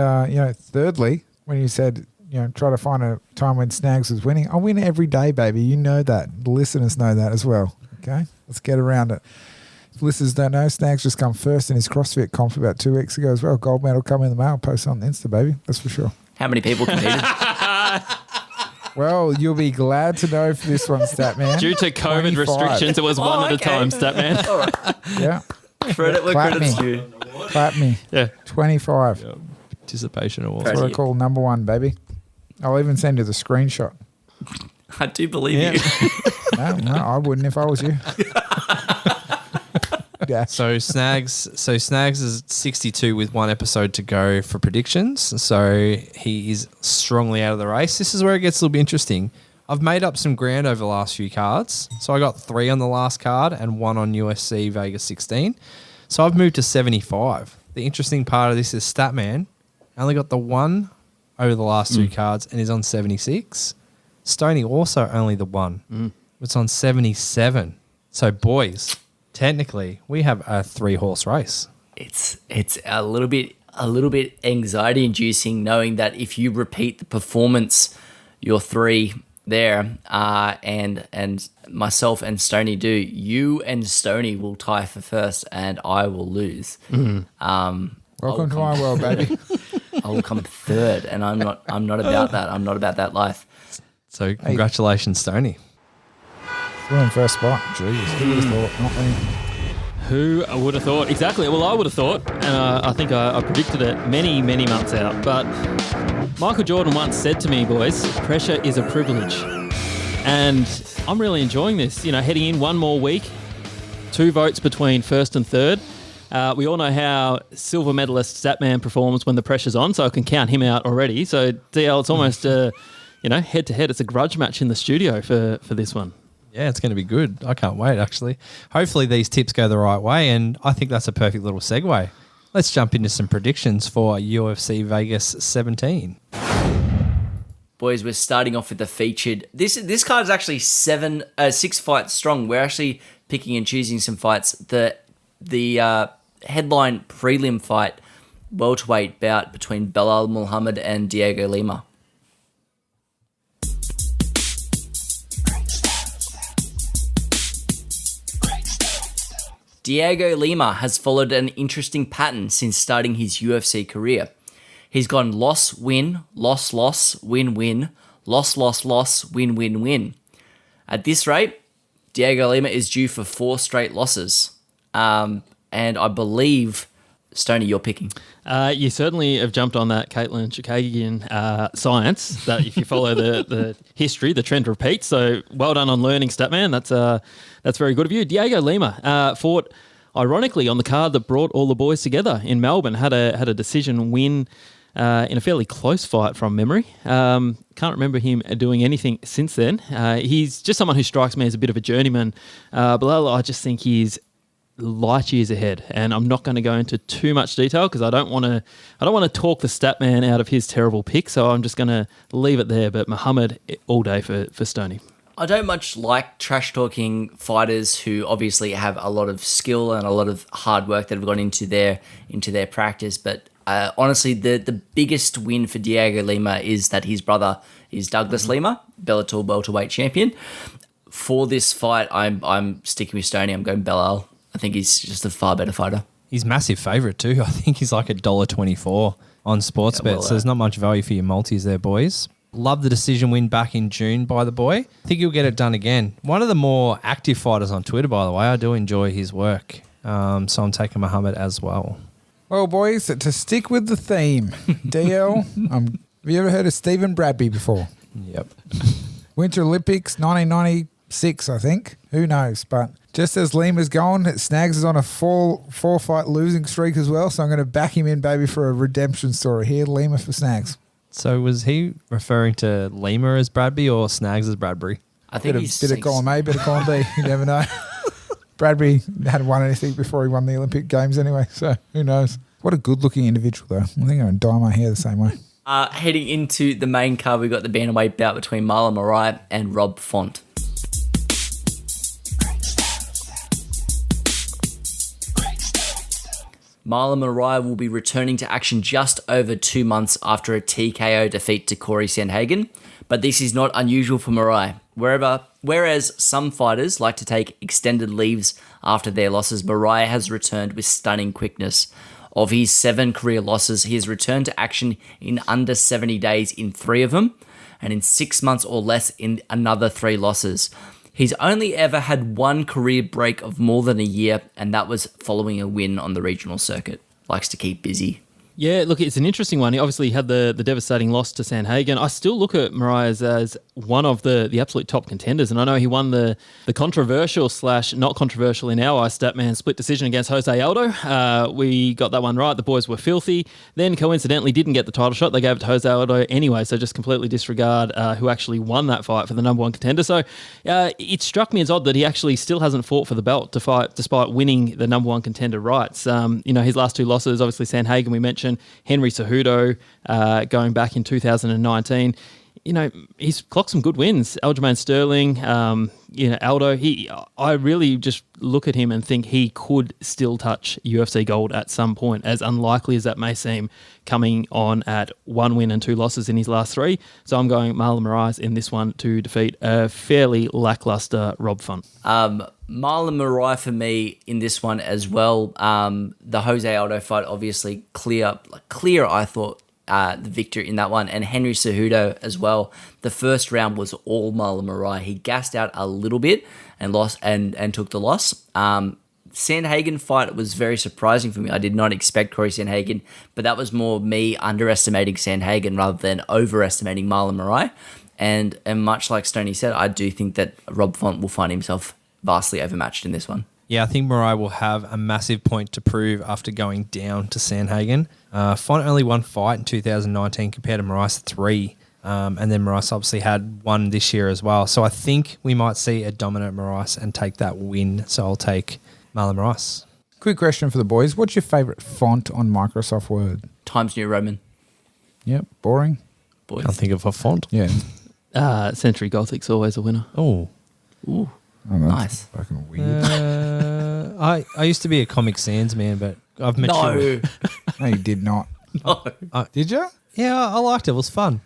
thirdly, when you said, try to find a time when Snags was winning, I win every day, baby. You know that. The listeners know that as well. Okay? Let's get around it. If listeners don't know, Snags just come first in his CrossFit comp about 2 weeks ago as well. Gold medal come in the mail. Post on Insta, baby. That's for sure. How many people competed? Well, you'll be glad to know for this one, Statman. Due to COVID 25. restrictions, it was one at a time, Statman. All right. Yeah. Credit where Clap credit's me. due. Clap me. Yeah. 25. Participation award. That's what I call number one, baby. I'll even send you the screenshot. I do believe you. No, I wouldn't if I was you. Yeah. So Snags is 62 with one episode to go for predictions. So he is strongly out of the race. This is where it gets a little bit interesting. I've made up some ground over the last few cards. So I got 3 on the last card and 1 on UFC Vegas 16. So I've moved to 75. The interesting part of this is Statman only got the 1 over the last 2 cards and is on 76. Stoney also only the 1. It's on 77. So boys, technically we have a 3-horse race. It's a little bit anxiety inducing knowing that if you repeat the performance, your 3 there, and myself and Stoney do, you and Stoney will tie for first and I will lose. Welcome to my world, baby. I will come third, and I'm not about that. I'm not about that life. So congratulations, Stoney. We're in first spot. Jeez, who would have thought? Not me. Who would have thought? Exactly. Well, I would have thought, and I think I predicted it many, many months out. But Michael Jordan once said to me, boys, pressure is a privilege. And I'm really enjoying this. You know, heading in one more week, 2 votes between first and third. We all know how silver medalist Statman performs when the pressure's on, so I can count him out already. So, DL, it's almost, head-to-head. It's a grudge match in the studio for this one. Yeah, it's going to be good. I can't wait, actually. Hopefully these tips go the right way, and I think that's a perfect little segue. Let's jump into some predictions for UFC Vegas 17. Boys, we're starting off with the featured. This card is actually 6 fights strong. We're actually picking and choosing some fights. The headline prelim fight, welterweight bout between Belal Muhammad and Diego Lima. Diego Lima has followed an interesting pattern since starting his UFC career. He's gone loss, win, loss, loss, win, win, loss, loss, loss, win, win, win. At this rate, Diego Lima is due for 4 straight losses. And I believe, Stoney, you're picking. You certainly have jumped on that Caitlin Chikagian science that if you follow the history, the trend repeats. So well done on learning, Statman. That's very good of you. Diego Lima fought, ironically, on the card that brought all the boys together in Melbourne. Had a decision win in a fairly close fight from memory. Can't remember him doing anything since then. He's just someone who strikes me as a bit of a journeyman. Belal, I just think he's light years ahead, and I'm not going to go into too much detail because I don't want to talk the Statman out of his terrible pick, so I'm just going to leave it there. But Muhammad all day for Stoney. I don't much like trash talking fighters who obviously have a lot of skill and a lot of hard work that have gone into their practice. But honestly, the biggest win for Diego Lima is that his brother is Douglas Lima, Bellator welterweight champion. For this fight, I'm sticking with Stoney. I'm going Belal. I think he's just a far better fighter. He's massive favourite too. I think he's like $1.24 on Sportsbet, so there's not much value for your multis there, boys. Love the decision win back in June by the boy. I think he'll get it done again. One of the more active fighters on Twitter, by the way. I do enjoy his work. So I'm taking Muhammad as well. Well, boys, to stick with the theme, DL, have you ever heard of Stephen Bradby before? Yep. Winter Olympics, 1996, I think. Who knows? But just as Lima's gone, Snags is on a four-fight losing streak as well, so I'm going to back him in, baby, for a redemption story here. Lima for Snags. So was he referring to Lima as Bradby or Snags as Bradbury? I think bit of column A, bit of column B. You never know. Bradby hadn't won anything before he won the Olympic Games anyway, so who knows? What a good-looking individual, though. I think I'm going to dye my hair the same way. Heading into the main card, we've got the bantamweight bout between Marlon Moraes and Rob Font. Marlon Moraes will be returning to action just over 2 months after a TKO defeat to Corey Sandhagen, but this is not unusual for Moraes. Whereas some fighters like to take extended leaves after their losses, Moraes has returned with stunning quickness. Of his 7 career losses, he has returned to action in under 70 days in 3 of them, and in 6 months or less in another 3 losses. He's only ever had one career break of more than a year, and that was following a win on the regional circuit. Likes to keep busy. Yeah, look, it's an interesting one. He obviously had the devastating loss to Sandhagen. I still look at Moraes as one of the absolute top contenders, and I know he won the controversial / not controversial in our eyes Statman split decision against Jose Aldo. We got that one right. The boys were filthy. Then coincidentally didn't get the title shot. They gave it to Jose Aldo anyway, so just completely disregard who actually won that fight for the number one contender. So it struck me as odd that he actually still hasn't fought for the belt to fight despite winning the number one contender rights. His last two losses, obviously Sandhagen we mentioned, Henry Cejudo going back in 2019. He's clocked some good wins. Aljamain Sterling, Aldo. I really just look at him and think he could still touch UFC gold at some point, as unlikely as that may seem, coming on at 1 win and 2 losses in his last 3. So I'm going Marlon Moraes in this one to defeat a fairly lackluster Rob Font. Marlon Moraes for me in this one as well. The Jose Aldo fight, obviously clear, I thought, the victor in that one, and Henry Cejudo as well. The first round was all Marlon Moraes. He gassed out a little bit and lost and took the loss. Sandhagen fight was very surprising for me. I did not expect Corey Sandhagen, but that was more me underestimating Sandhagen rather than overestimating Marlon Moraes. And much like Stoney said, I do think that Rob Font will find himself vastly overmatched in this one. Yeah, I think Moraes will have a massive point to prove after going down to Sandhagen. Font only one fight in 2019 compared to Moraes 3. And then Moraes obviously had one this year as well. So I think we might see a dominant Moraes and take that win. So I'll take Marlon Moraes. Quick question for the boys. What's your favourite font on Microsoft Word? Times New Roman. Yep, boring. Boys. Can't think of a font. Yeah. Century Gothic's always a winner. Oh. Ooh. Oh, that's Nice. fucking weird. I used to be a Comic Sans man, but I've matured. No, you did not. No. Did you? Yeah, I liked it. It was fun.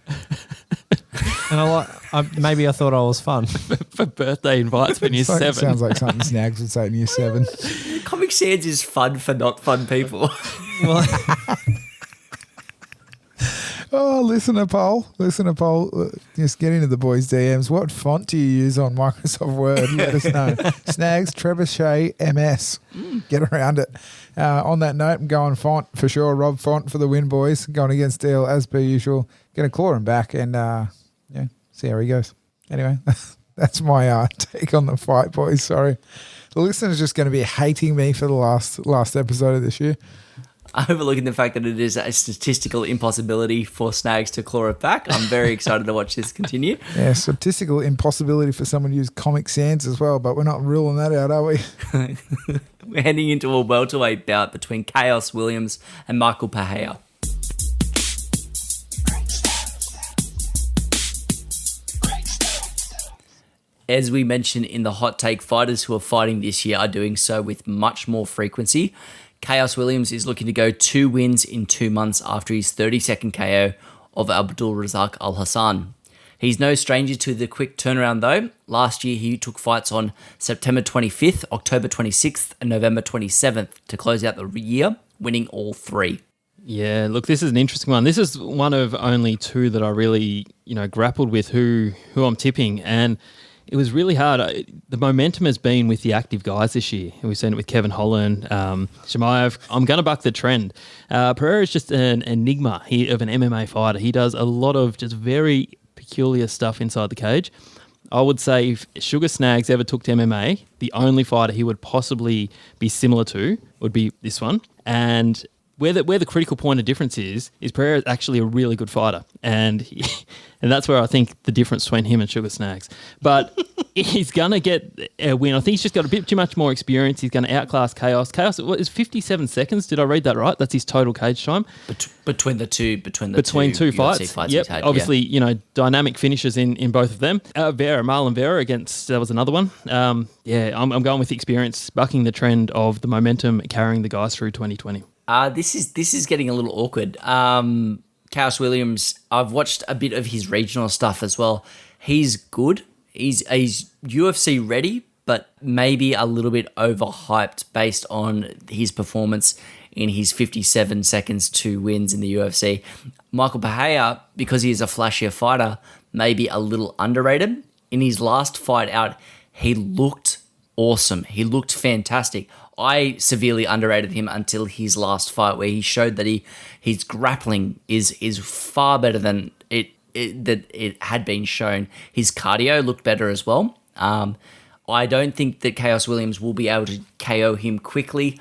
And maybe I thought I was fun. For birthday invites when you're 7. Sounds like something Snags would say in year 7. Comic Sans is fun for not fun people. Well, Oh, listener poll. Just get into the boys' DMs. What font do you use on Microsoft Word? Let us know. Snags, Trebuchet, MS. Get around it. On that note, I'm going Font for sure. Rob Font for the win, boys. Going against Deal as per usual. Going to claw him back and see how he goes. Anyway, that's my take on the fight, boys. Sorry. The listener's just going to be hating me for the last episode of this year. Overlooking the fact that it is a statistical impossibility for Snags to claw it back. I'm very excited to watch this continue. Yeah, statistical impossibility for someone to use Comic Sans as well, but we're not ruling that out, are we? We're heading into a welterweight bout between Chaos Williams and Michael Pahea. As we mentioned in the hot take, fighters who are fighting this year are doing so with much more frequency. Chaos Williams is looking to go 2 wins in 2 months after his 32nd KO of Abdul Razak Al Hassan. He's no stranger to the quick turnaround though. Last year he took fights on September 25th, October 26th and November 27th to close out the year, winning all 3. Yeah, look, this is an interesting one. This is one of only 2 that I really, grappled with who I'm tipping, and it was really hard. The momentum has been with the active guys this year. We've seen it with Kevin Holland, Shemaev. I'm going to buck the trend. Pereira is just an enigma of an MMA fighter. He does a lot of just very peculiar stuff inside the cage. I would say if Sugar Snags ever took to MMA, the only fighter he would possibly be similar to would be this one. And where the critical point of difference is Pereira is actually a really good fighter. And that's where I think the difference between him and Sugar Snags. But he's going to get a win. I think he's just got a bit too much more experience. He's going to outclass Chaos. Chaos, what is 57 seconds? Did I read that right? That's his total cage time. Between two fights. Yep. Obviously, dynamic finishes in both of them. Marlon Vera against, that was another one. I'm going with the experience, bucking the trend of the momentum carrying the guys through 2020. This is getting a little awkward. Chaos Williams, I've watched a bit of his regional stuff as well. He's good. He's UFC ready, but maybe a little bit overhyped based on his performance in his 57 seconds 2 wins in the UFC. Michael Pahea, because he is a flashier fighter, maybe a little underrated. In his last fight out, he looked awesome. He looked fantastic. I severely underrated him until his last fight, where he showed that his grappling is far better than it had been shown. His cardio looked better as well. I don't think that Chaos Williams will be able to KO him quickly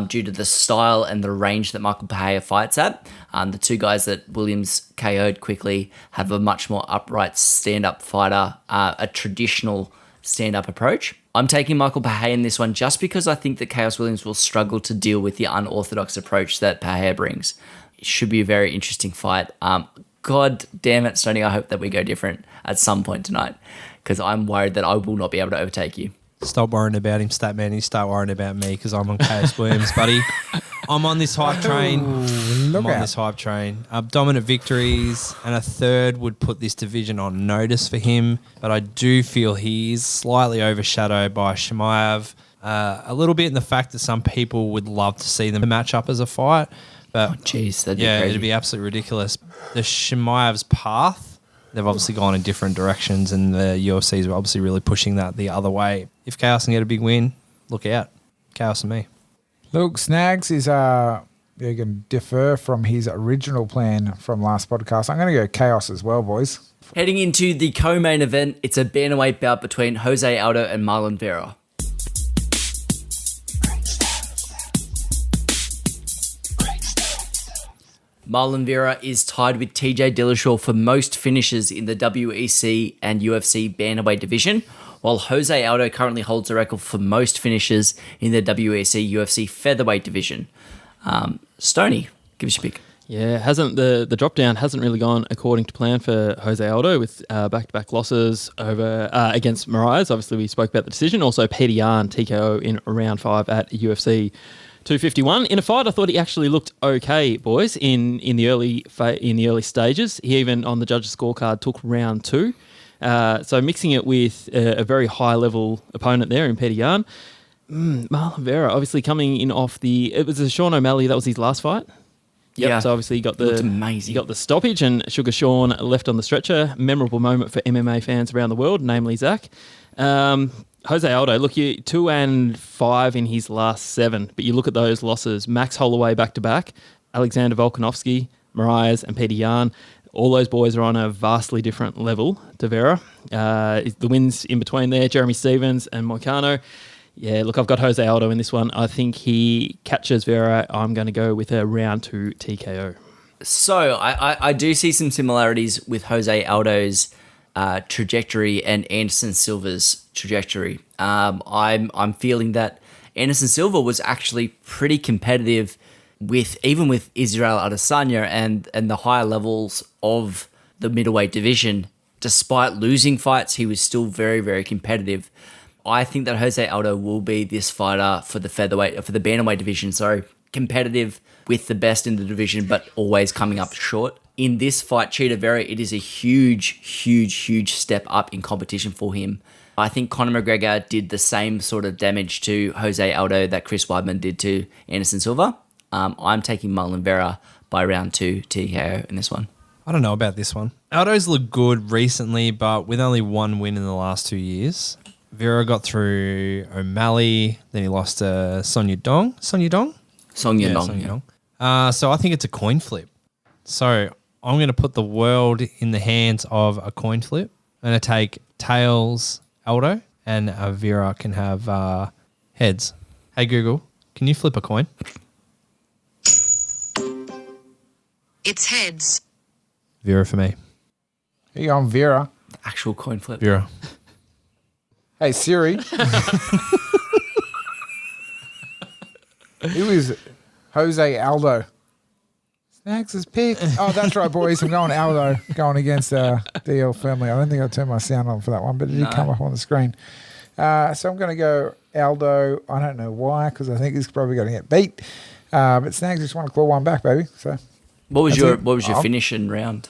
due to the style and the range that Michael Pereira fights at. The two guys that Williams KO'd quickly have a much more upright stand-up fighter, a traditional stand-up approach. I'm taking Michael Pereira in this one just because I think that Chaos Williams will struggle to deal with the unorthodox approach that Pereira brings. It should be a very interesting fight. God damn it, Stoney, I hope that we go different at some point tonight, because I'm worried that I will not be able to overtake you. Stop worrying about him, Statman. You start worrying about me because I'm on Chaos Williams, buddy. I'm on this hype train. This hype train. Dominant victories, and a third would put this division on notice for him. But I do feel he's slightly overshadowed by Chimaev. A little bit in the fact that some people would love to see them match up as a fight. But That'd be crazy. It'd be absolutely ridiculous. The Chimaev's path, they've obviously gone in different directions, and the UFC's are obviously really pushing that the other way. If Chaos can get a big win, look out. Chaos and me. Look, Snags is going to defer from his original plan from last podcast. I'm going to go Chaos as well, boys. Heading into the co-main event, it's a bantamweight bout between Jose Aldo and Marlon Vera. Marlon Vera is tied with TJ Dillashaw for most finishes in the WEC and UFC bantamweight division, while Jose Aldo currently holds the record for most finishes in the WEC UFC featherweight division. Stoney, give us your pick. Yeah, the drop down hasn't really gone according to plan for Jose Aldo, with back-to-back losses over against Moraes. Obviously, we spoke about the decision. Also, Peter Yan TKO in round 5 at UFC 251. In a fight, I thought he actually looked okay, boys. In the early stages, he even on the judges' scorecard took round 2. So mixing it with a very high level opponent there in Peter Yan. Marlon Vera obviously coming in off it was a Sean O'Malley, that was his last fight. Yep, yeah. So obviously he got amazing. He got the stoppage, and Sugar Sean left on the stretcher. Memorable moment for MMA fans around the world, namely Zach. Jose Aldo, look, you 2-5 in his last 7, but you look at those losses: Max Holloway back-to-back, Alexander Volkanovski, Moraes, and Peter Yan. All those boys are on a vastly different level to Vera. The wins in between there, Jeremy Stevens and Moicano. Yeah, look, I've got Jose Aldo in this one. I think he catches Vera. I'm going to go with a round 2 TKO. So I do see some similarities with Jose Aldo's trajectory and Anderson Silva's trajectory. I'm feeling that Anderson Silva was actually pretty competitive even with Israel Adesanya and the higher levels of the middleweight division. Despite losing fights, he was still very, very competitive. I think that Jose Aldo will be this fighter for the bantamweight division. So competitive with the best in the division, but always coming up short. In this fight, Cheetah Vera, it is a huge, huge, huge step up in competition for him. I think Conor McGregor did the same sort of damage to Jose Aldo that Chris Weidman did to Anderson Silva. I'm taking Marlon Vera by round 2 TKO in this one. I don't know about this one. Aldo's looked good recently, but with only one win in the last 2 years. Vera got through O'Malley, then he lost to Song Yadong. So I think it's a coin flip. So I'm going to put the world in the hands of a coin flip. I'm going to take tails Aldo, and Vera can have heads. Hey Google, can you flip a coin? It's heads. Vera for me. Here you go, Vera. Actual coin flip. Vera. Hey, Siri. Who is Jose Aldo? Snags' pick. Oh, that's right, boys. I'm going Aldo, going against DL Firmly. I don't think I turned my sound on for that one, but it did come up on the screen. So I'm going to go Aldo. I don't know why, because I think he's probably going to get beat. But Snags just want to claw one back, baby. So what was your finish in round?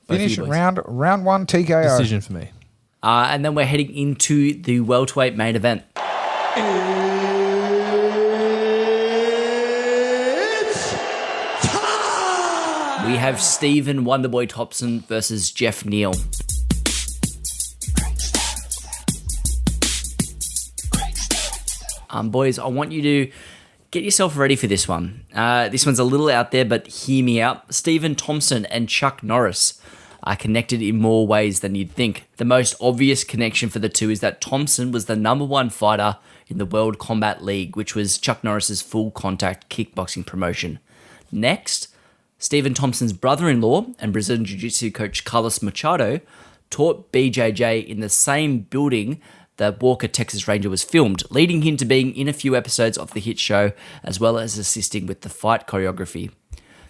Finish round 1 TKO. Decision for me. And then we're heading into the welterweight main event. It's time! We have Stephen Wonderboy Thompson versus Geoff Neal. Boys, I want you to get yourself ready for this one. This one's a little out there, but hear me out. Stephen Thompson and Chuck Norris are connected in more ways than you'd think. The most obvious connection for the two is that Thompson was the #1 fighter in the World Combat League, which was Chuck Norris's full-contact kickboxing promotion. Next, Stephen Thompson's brother-in-law and Brazilian Jiu-Jitsu coach Carlos Machado taught BJJ in the same building that Walker, Texas Ranger was filmed, leading him to being in a few episodes of the hit show, as well as assisting with the fight choreography.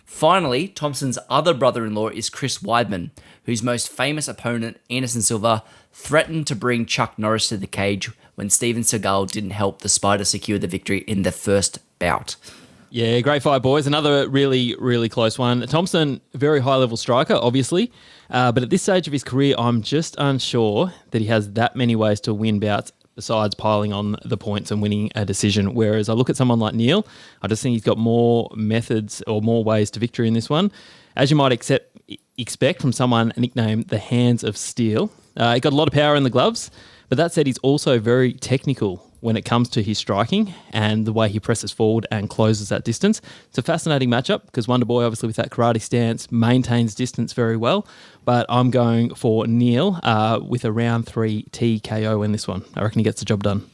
Finally, Thompson's other brother-in-law is Chris Weidman, whose most famous opponent, Anderson Silva, threatened to bring Chuck Norris to the cage when Steven Seagal didn't help the Spider secure the victory in the first bout. Yeah, great fight, boys. Another really, really close one. Thompson, very high-level striker, obviously. But at this stage of his career, I'm just unsure that he has that many ways to win bouts besides piling on the points and winning a decision. Whereas I look at someone like Neal, I just think he's got more methods or more ways to victory in this one. As you might expect from someone nicknamed the Hands of Steel. He got a lot of power in the gloves, but that said, he's also very technical when it comes to his striking and the way he presses forward and closes that distance. It's a fascinating matchup because Wonder Boy, obviously with that karate stance, maintains distance very well. But I'm going for Neal with a round 3 TKO in this one. I reckon he gets the job done.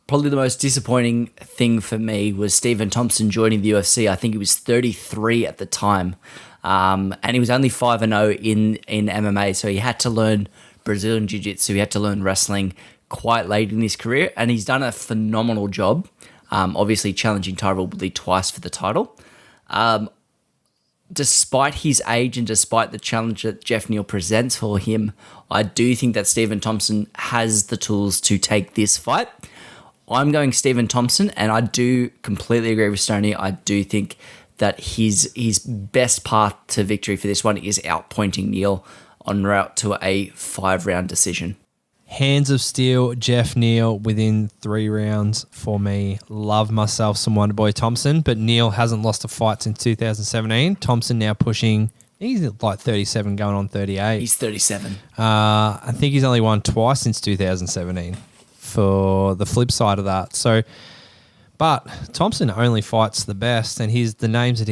Probably the most disappointing thing for me was Stephen Thompson joining the UFC. I think he was 33 at the time. And he was only 5-0 in MMA, so he had to learn Brazilian Jiu-Jitsu, he had to learn wrestling quite late in his career, and he's done a phenomenal job, obviously challenging Tyrell Woodley twice for the title. Despite his age and despite the challenge that Geoff Neal presents for him, I do think that Stephen Thompson has the tools to take this fight. I'm going Stephen Thompson, and I do completely agree with Stoney. I do think that his best path to victory for this one is outpointing Neal en route to a 5-round decision. Hands of Steel, Geoff Neal within 3 rounds for me. Love myself some Wonderboy Thompson, but Neal hasn't lost a fight since 2017. Thompson now pushing, he's like 37 going on 38. He's 37. I think he's only won twice since 2017 for the flip side of that. So, but Thompson only fights the best, and the names that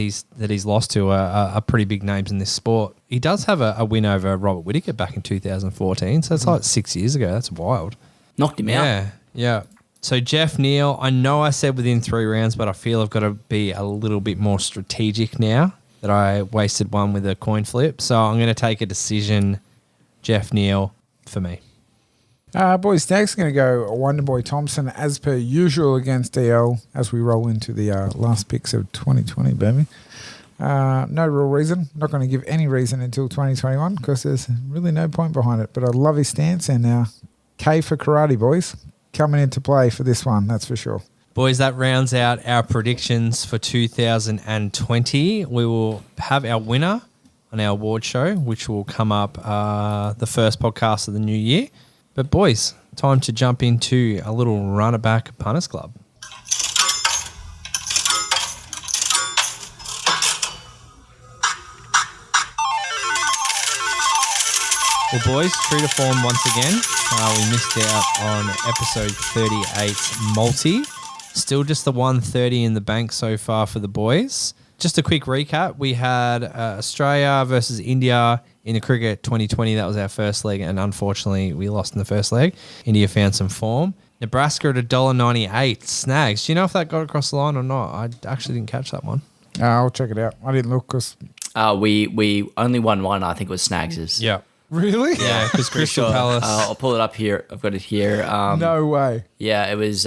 he's lost to are pretty big names in this sport. He does have a win over Robert Whittaker back in 2014, so it's like 6 years ago. That's wild. Knocked him out. Yeah. So Geoff Neal, I know I said within 3 rounds, but I feel I've got to be a little bit more strategic now that I wasted one with a coin flip. So I'm going to take a decision, Geoff Neal, for me. Boys, Stag's going to go Wonderboy Thompson as per usual against DL as we roll into the last picks of 2020, baby. No real reason. Not going to give any reason until 2021 because there's really no point behind it. But I love his stance, and K for karate, boys, coming into play for this one, that's for sure. Boys, that rounds out our predictions for 2020. We will have our winner on our award show, which will come up the first podcast of the new year. But boys, time to jump into a little runner-back punters club. Well, boys, true to form once again. We missed out on episode 38 multi. Still just the 130 in the bank so far for the boys. Just a quick recap. We had Australia versus India in the cricket 2020. That was our first leg, and unfortunately, we lost in the first leg. India found some form. Nebraska at $1.98. Snags. Do you know if that got across the line or not? I actually didn't catch that one. I'll check it out. I didn't look because... We only won one. I think it was Snags's. Yeah. Really? Yeah, because Crystal Palace. I'll pull it up here. I've got it here. No way. Yeah, it was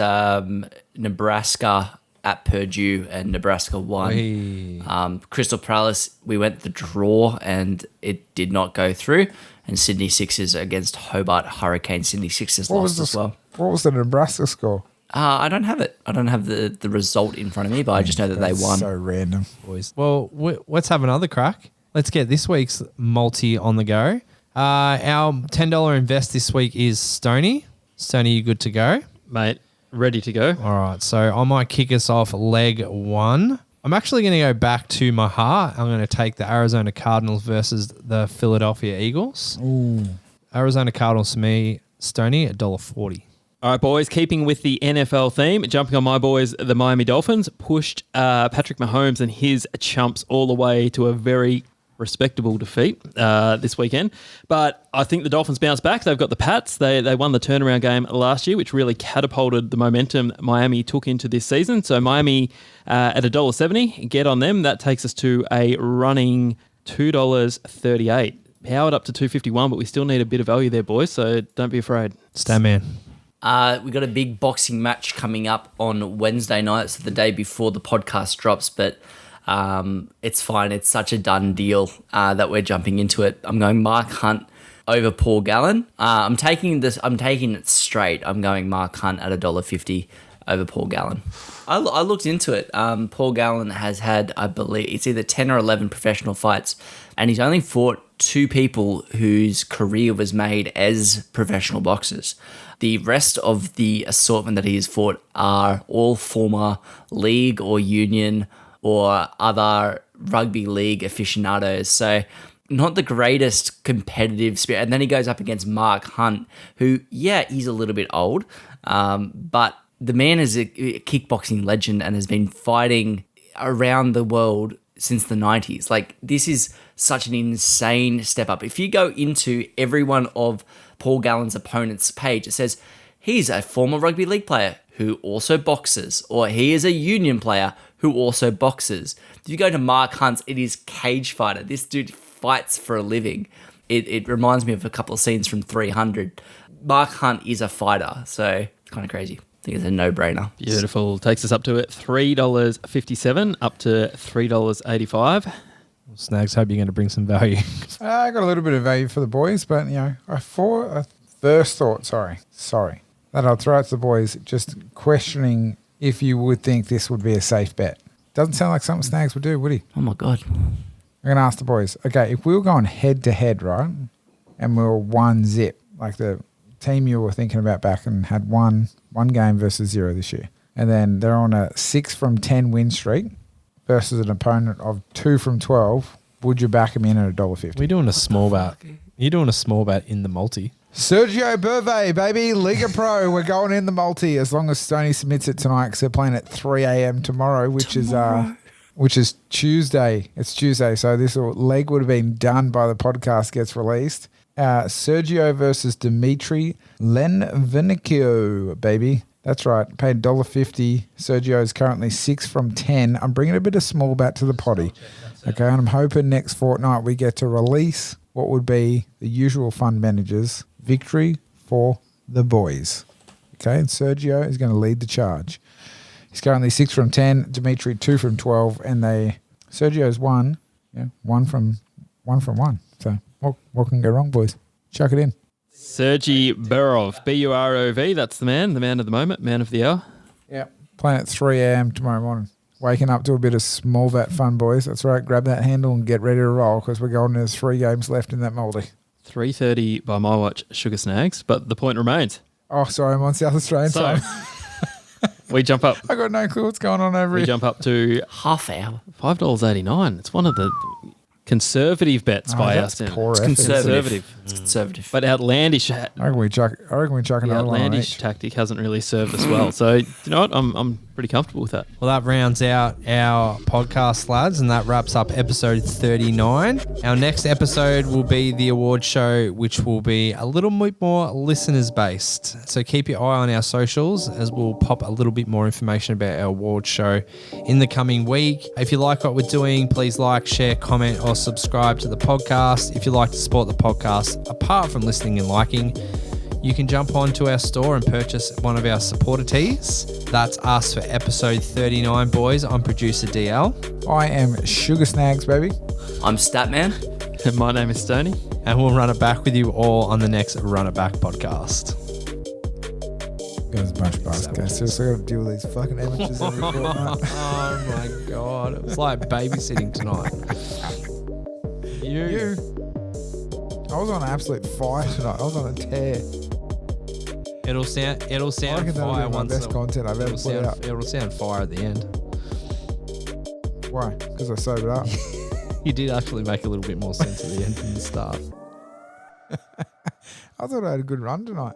Nebraska at Purdue, and Nebraska won. Crystal Palace, we went the draw, and it did not go through. And Sydney Sixers against Hobart Hurricanes. Sydney Sixers lost as well. What was the Nebraska score? I don't have it. I don't have the result in front of me, but I just know that they won. So random. Boys. Well, let's have another crack. Let's get this week's multi on the go. Our $10 invest this week is Stoney. Stoney, you good to go? Mate, ready to go. All right, so I might kick us off leg 1. I'm actually going to go back to my heart. I'm going to take the Arizona Cardinals versus the Philadelphia Eagles. Ooh. Arizona Cardinals for me, Stoney, $1.40. All right, boys, keeping with the NFL theme, jumping on my boys, the Miami Dolphins, pushed Patrick Mahomes and his chumps all the way to a very respectable defeat this weekend. But I think the Dolphins bounced back. They've got the Pats. They won the turnaround game last year, which really catapulted the momentum Miami took into this season. So Miami at $1.70, get on them. That takes us to a running $2.38. Powered up to $2.51, but we still need a bit of value there, boys, so don't be afraid. Stand man. We got a big boxing match coming up on Wednesday night, so the day before the podcast drops, but it's fine. It's such a done deal that we're jumping into it. I'm going Mark Hunt over Paul Gallen. I'm taking it straight. I'm going Mark Hunt at $1.50 over Paul Gallen. I looked into it. Paul Gallen has had, I believe, it's either 10 or 11 professional fights, and he's only fought 2 people whose career was made as professional boxers. The rest of the assortment that he has fought are all former league or union or other rugby league aficionados. So not the greatest competitive spirit. And then he goes up against Mark Hunt, who, yeah, he's a little bit old, but the man is a kickboxing legend and has been fighting around the world since the 90s. Like, this is such an insane step up. If you go into every one of Paul Gallen's opponent's page, it says he's a former rugby league player who also boxes, or he is a union player who also boxes. If you go to Mark Hunt's, it is cage fighter. This dude fights for a living. It reminds me of a couple of scenes from 300. Mark Hunt is a fighter, so it's kind of crazy. I think it's a no-brainer. Beautiful. Takes us up to $3.57, up to $3.85. Snags, hope you're going to bring some value. I got a little bit of value for the boys, but, I first thought, sorry, that I'll throw out to the boys just questioning if you would think this would be a safe bet. Doesn't sound like something Snags would do, would he? Oh, my God. I'm going to ask the boys, okay, if we were going head-to-head, right, and we were 1-0, like the team you were thinking about back and had one game versus 0 this year, and then they're on a 6 from 10 win streak, versus an opponent of 2 from 12, would you back him in at $1.50? We're doing a small bet. You're doing a small bet in the multi. Sergio Burve, baby, Liga Pro. We're going in the multi as long as Stoney submits it tonight because they're playing at 3 a.m. tomorrow, which is Tuesday. It's Tuesday, so this leg would have been done by the podcast gets released. Sergio versus Dimitri Lenvinicchio, baby. That's right. Paid $1.50. Sergio is currently 6 from 10. I'm bringing a bit of small bat to the potty. Okay, and I'm hoping next fortnight we get to release what would be the usual fund managers. Victory for the boys. Okay, and Sergio is going to lead the charge. He's currently 6 from 10. Dimitri 2 from 12, and Sergio's 1 from 1. So what can go wrong, boys? Chuck it in. Sergey Burov, B-U-R-O-V, that's the man of the moment, man of the hour. Yeah. Playing at 3 a.m. tomorrow morning. Waking up to a bit of small bat fun, boys. That's right. Grab that handle and get ready to roll because we're going to 3 games left in that multi. 3:30 by my watch, Sugar Snags, but the point remains. Oh, sorry, I'm on South Australian time. We jump up. I got no clue what's going on over here. We jump up to half hour. $5.89. It's one of the conservative bets by us. It's poor It's effort. conservative. It's conservative. But outlandish. I reckon we chuck another one on Outlandish each. tactic hasn't really served us well. So, you know what? I'm pretty comfortable with that. Well, that rounds out our podcast, lads, and that wraps up episode 39. Our next episode will be the award show, which will be a little bit more listeners based. So keep your eye on our socials as we'll pop a little bit more information about our award show in the coming week. If you like what we're doing, please like, share, comment, or subscribe to the podcast. If you'd like to support the podcast, apart from listening and liking, you can jump onto our store and purchase one of our supporter tees. That's us for episode 39, boys. I'm producer DL. I am Sugar Snags, baby. I'm Statman. And my name is Stoney. And we'll run it back with you all on the next Run It Back podcast. Guys, a bunch of baskets. Seriously, I got to deal with these fucking amateurs every fortnight. Oh my God. It was like babysitting tonight. You. I was on an absolute fire tonight. I was on a tear. It'll sound I reckon that'll fire be my once. best content I've ever put out. It'll sound fire at the end. Why? Because I sobered up. You did actually make a little bit more sense at the end than the start. I thought I had a good run tonight.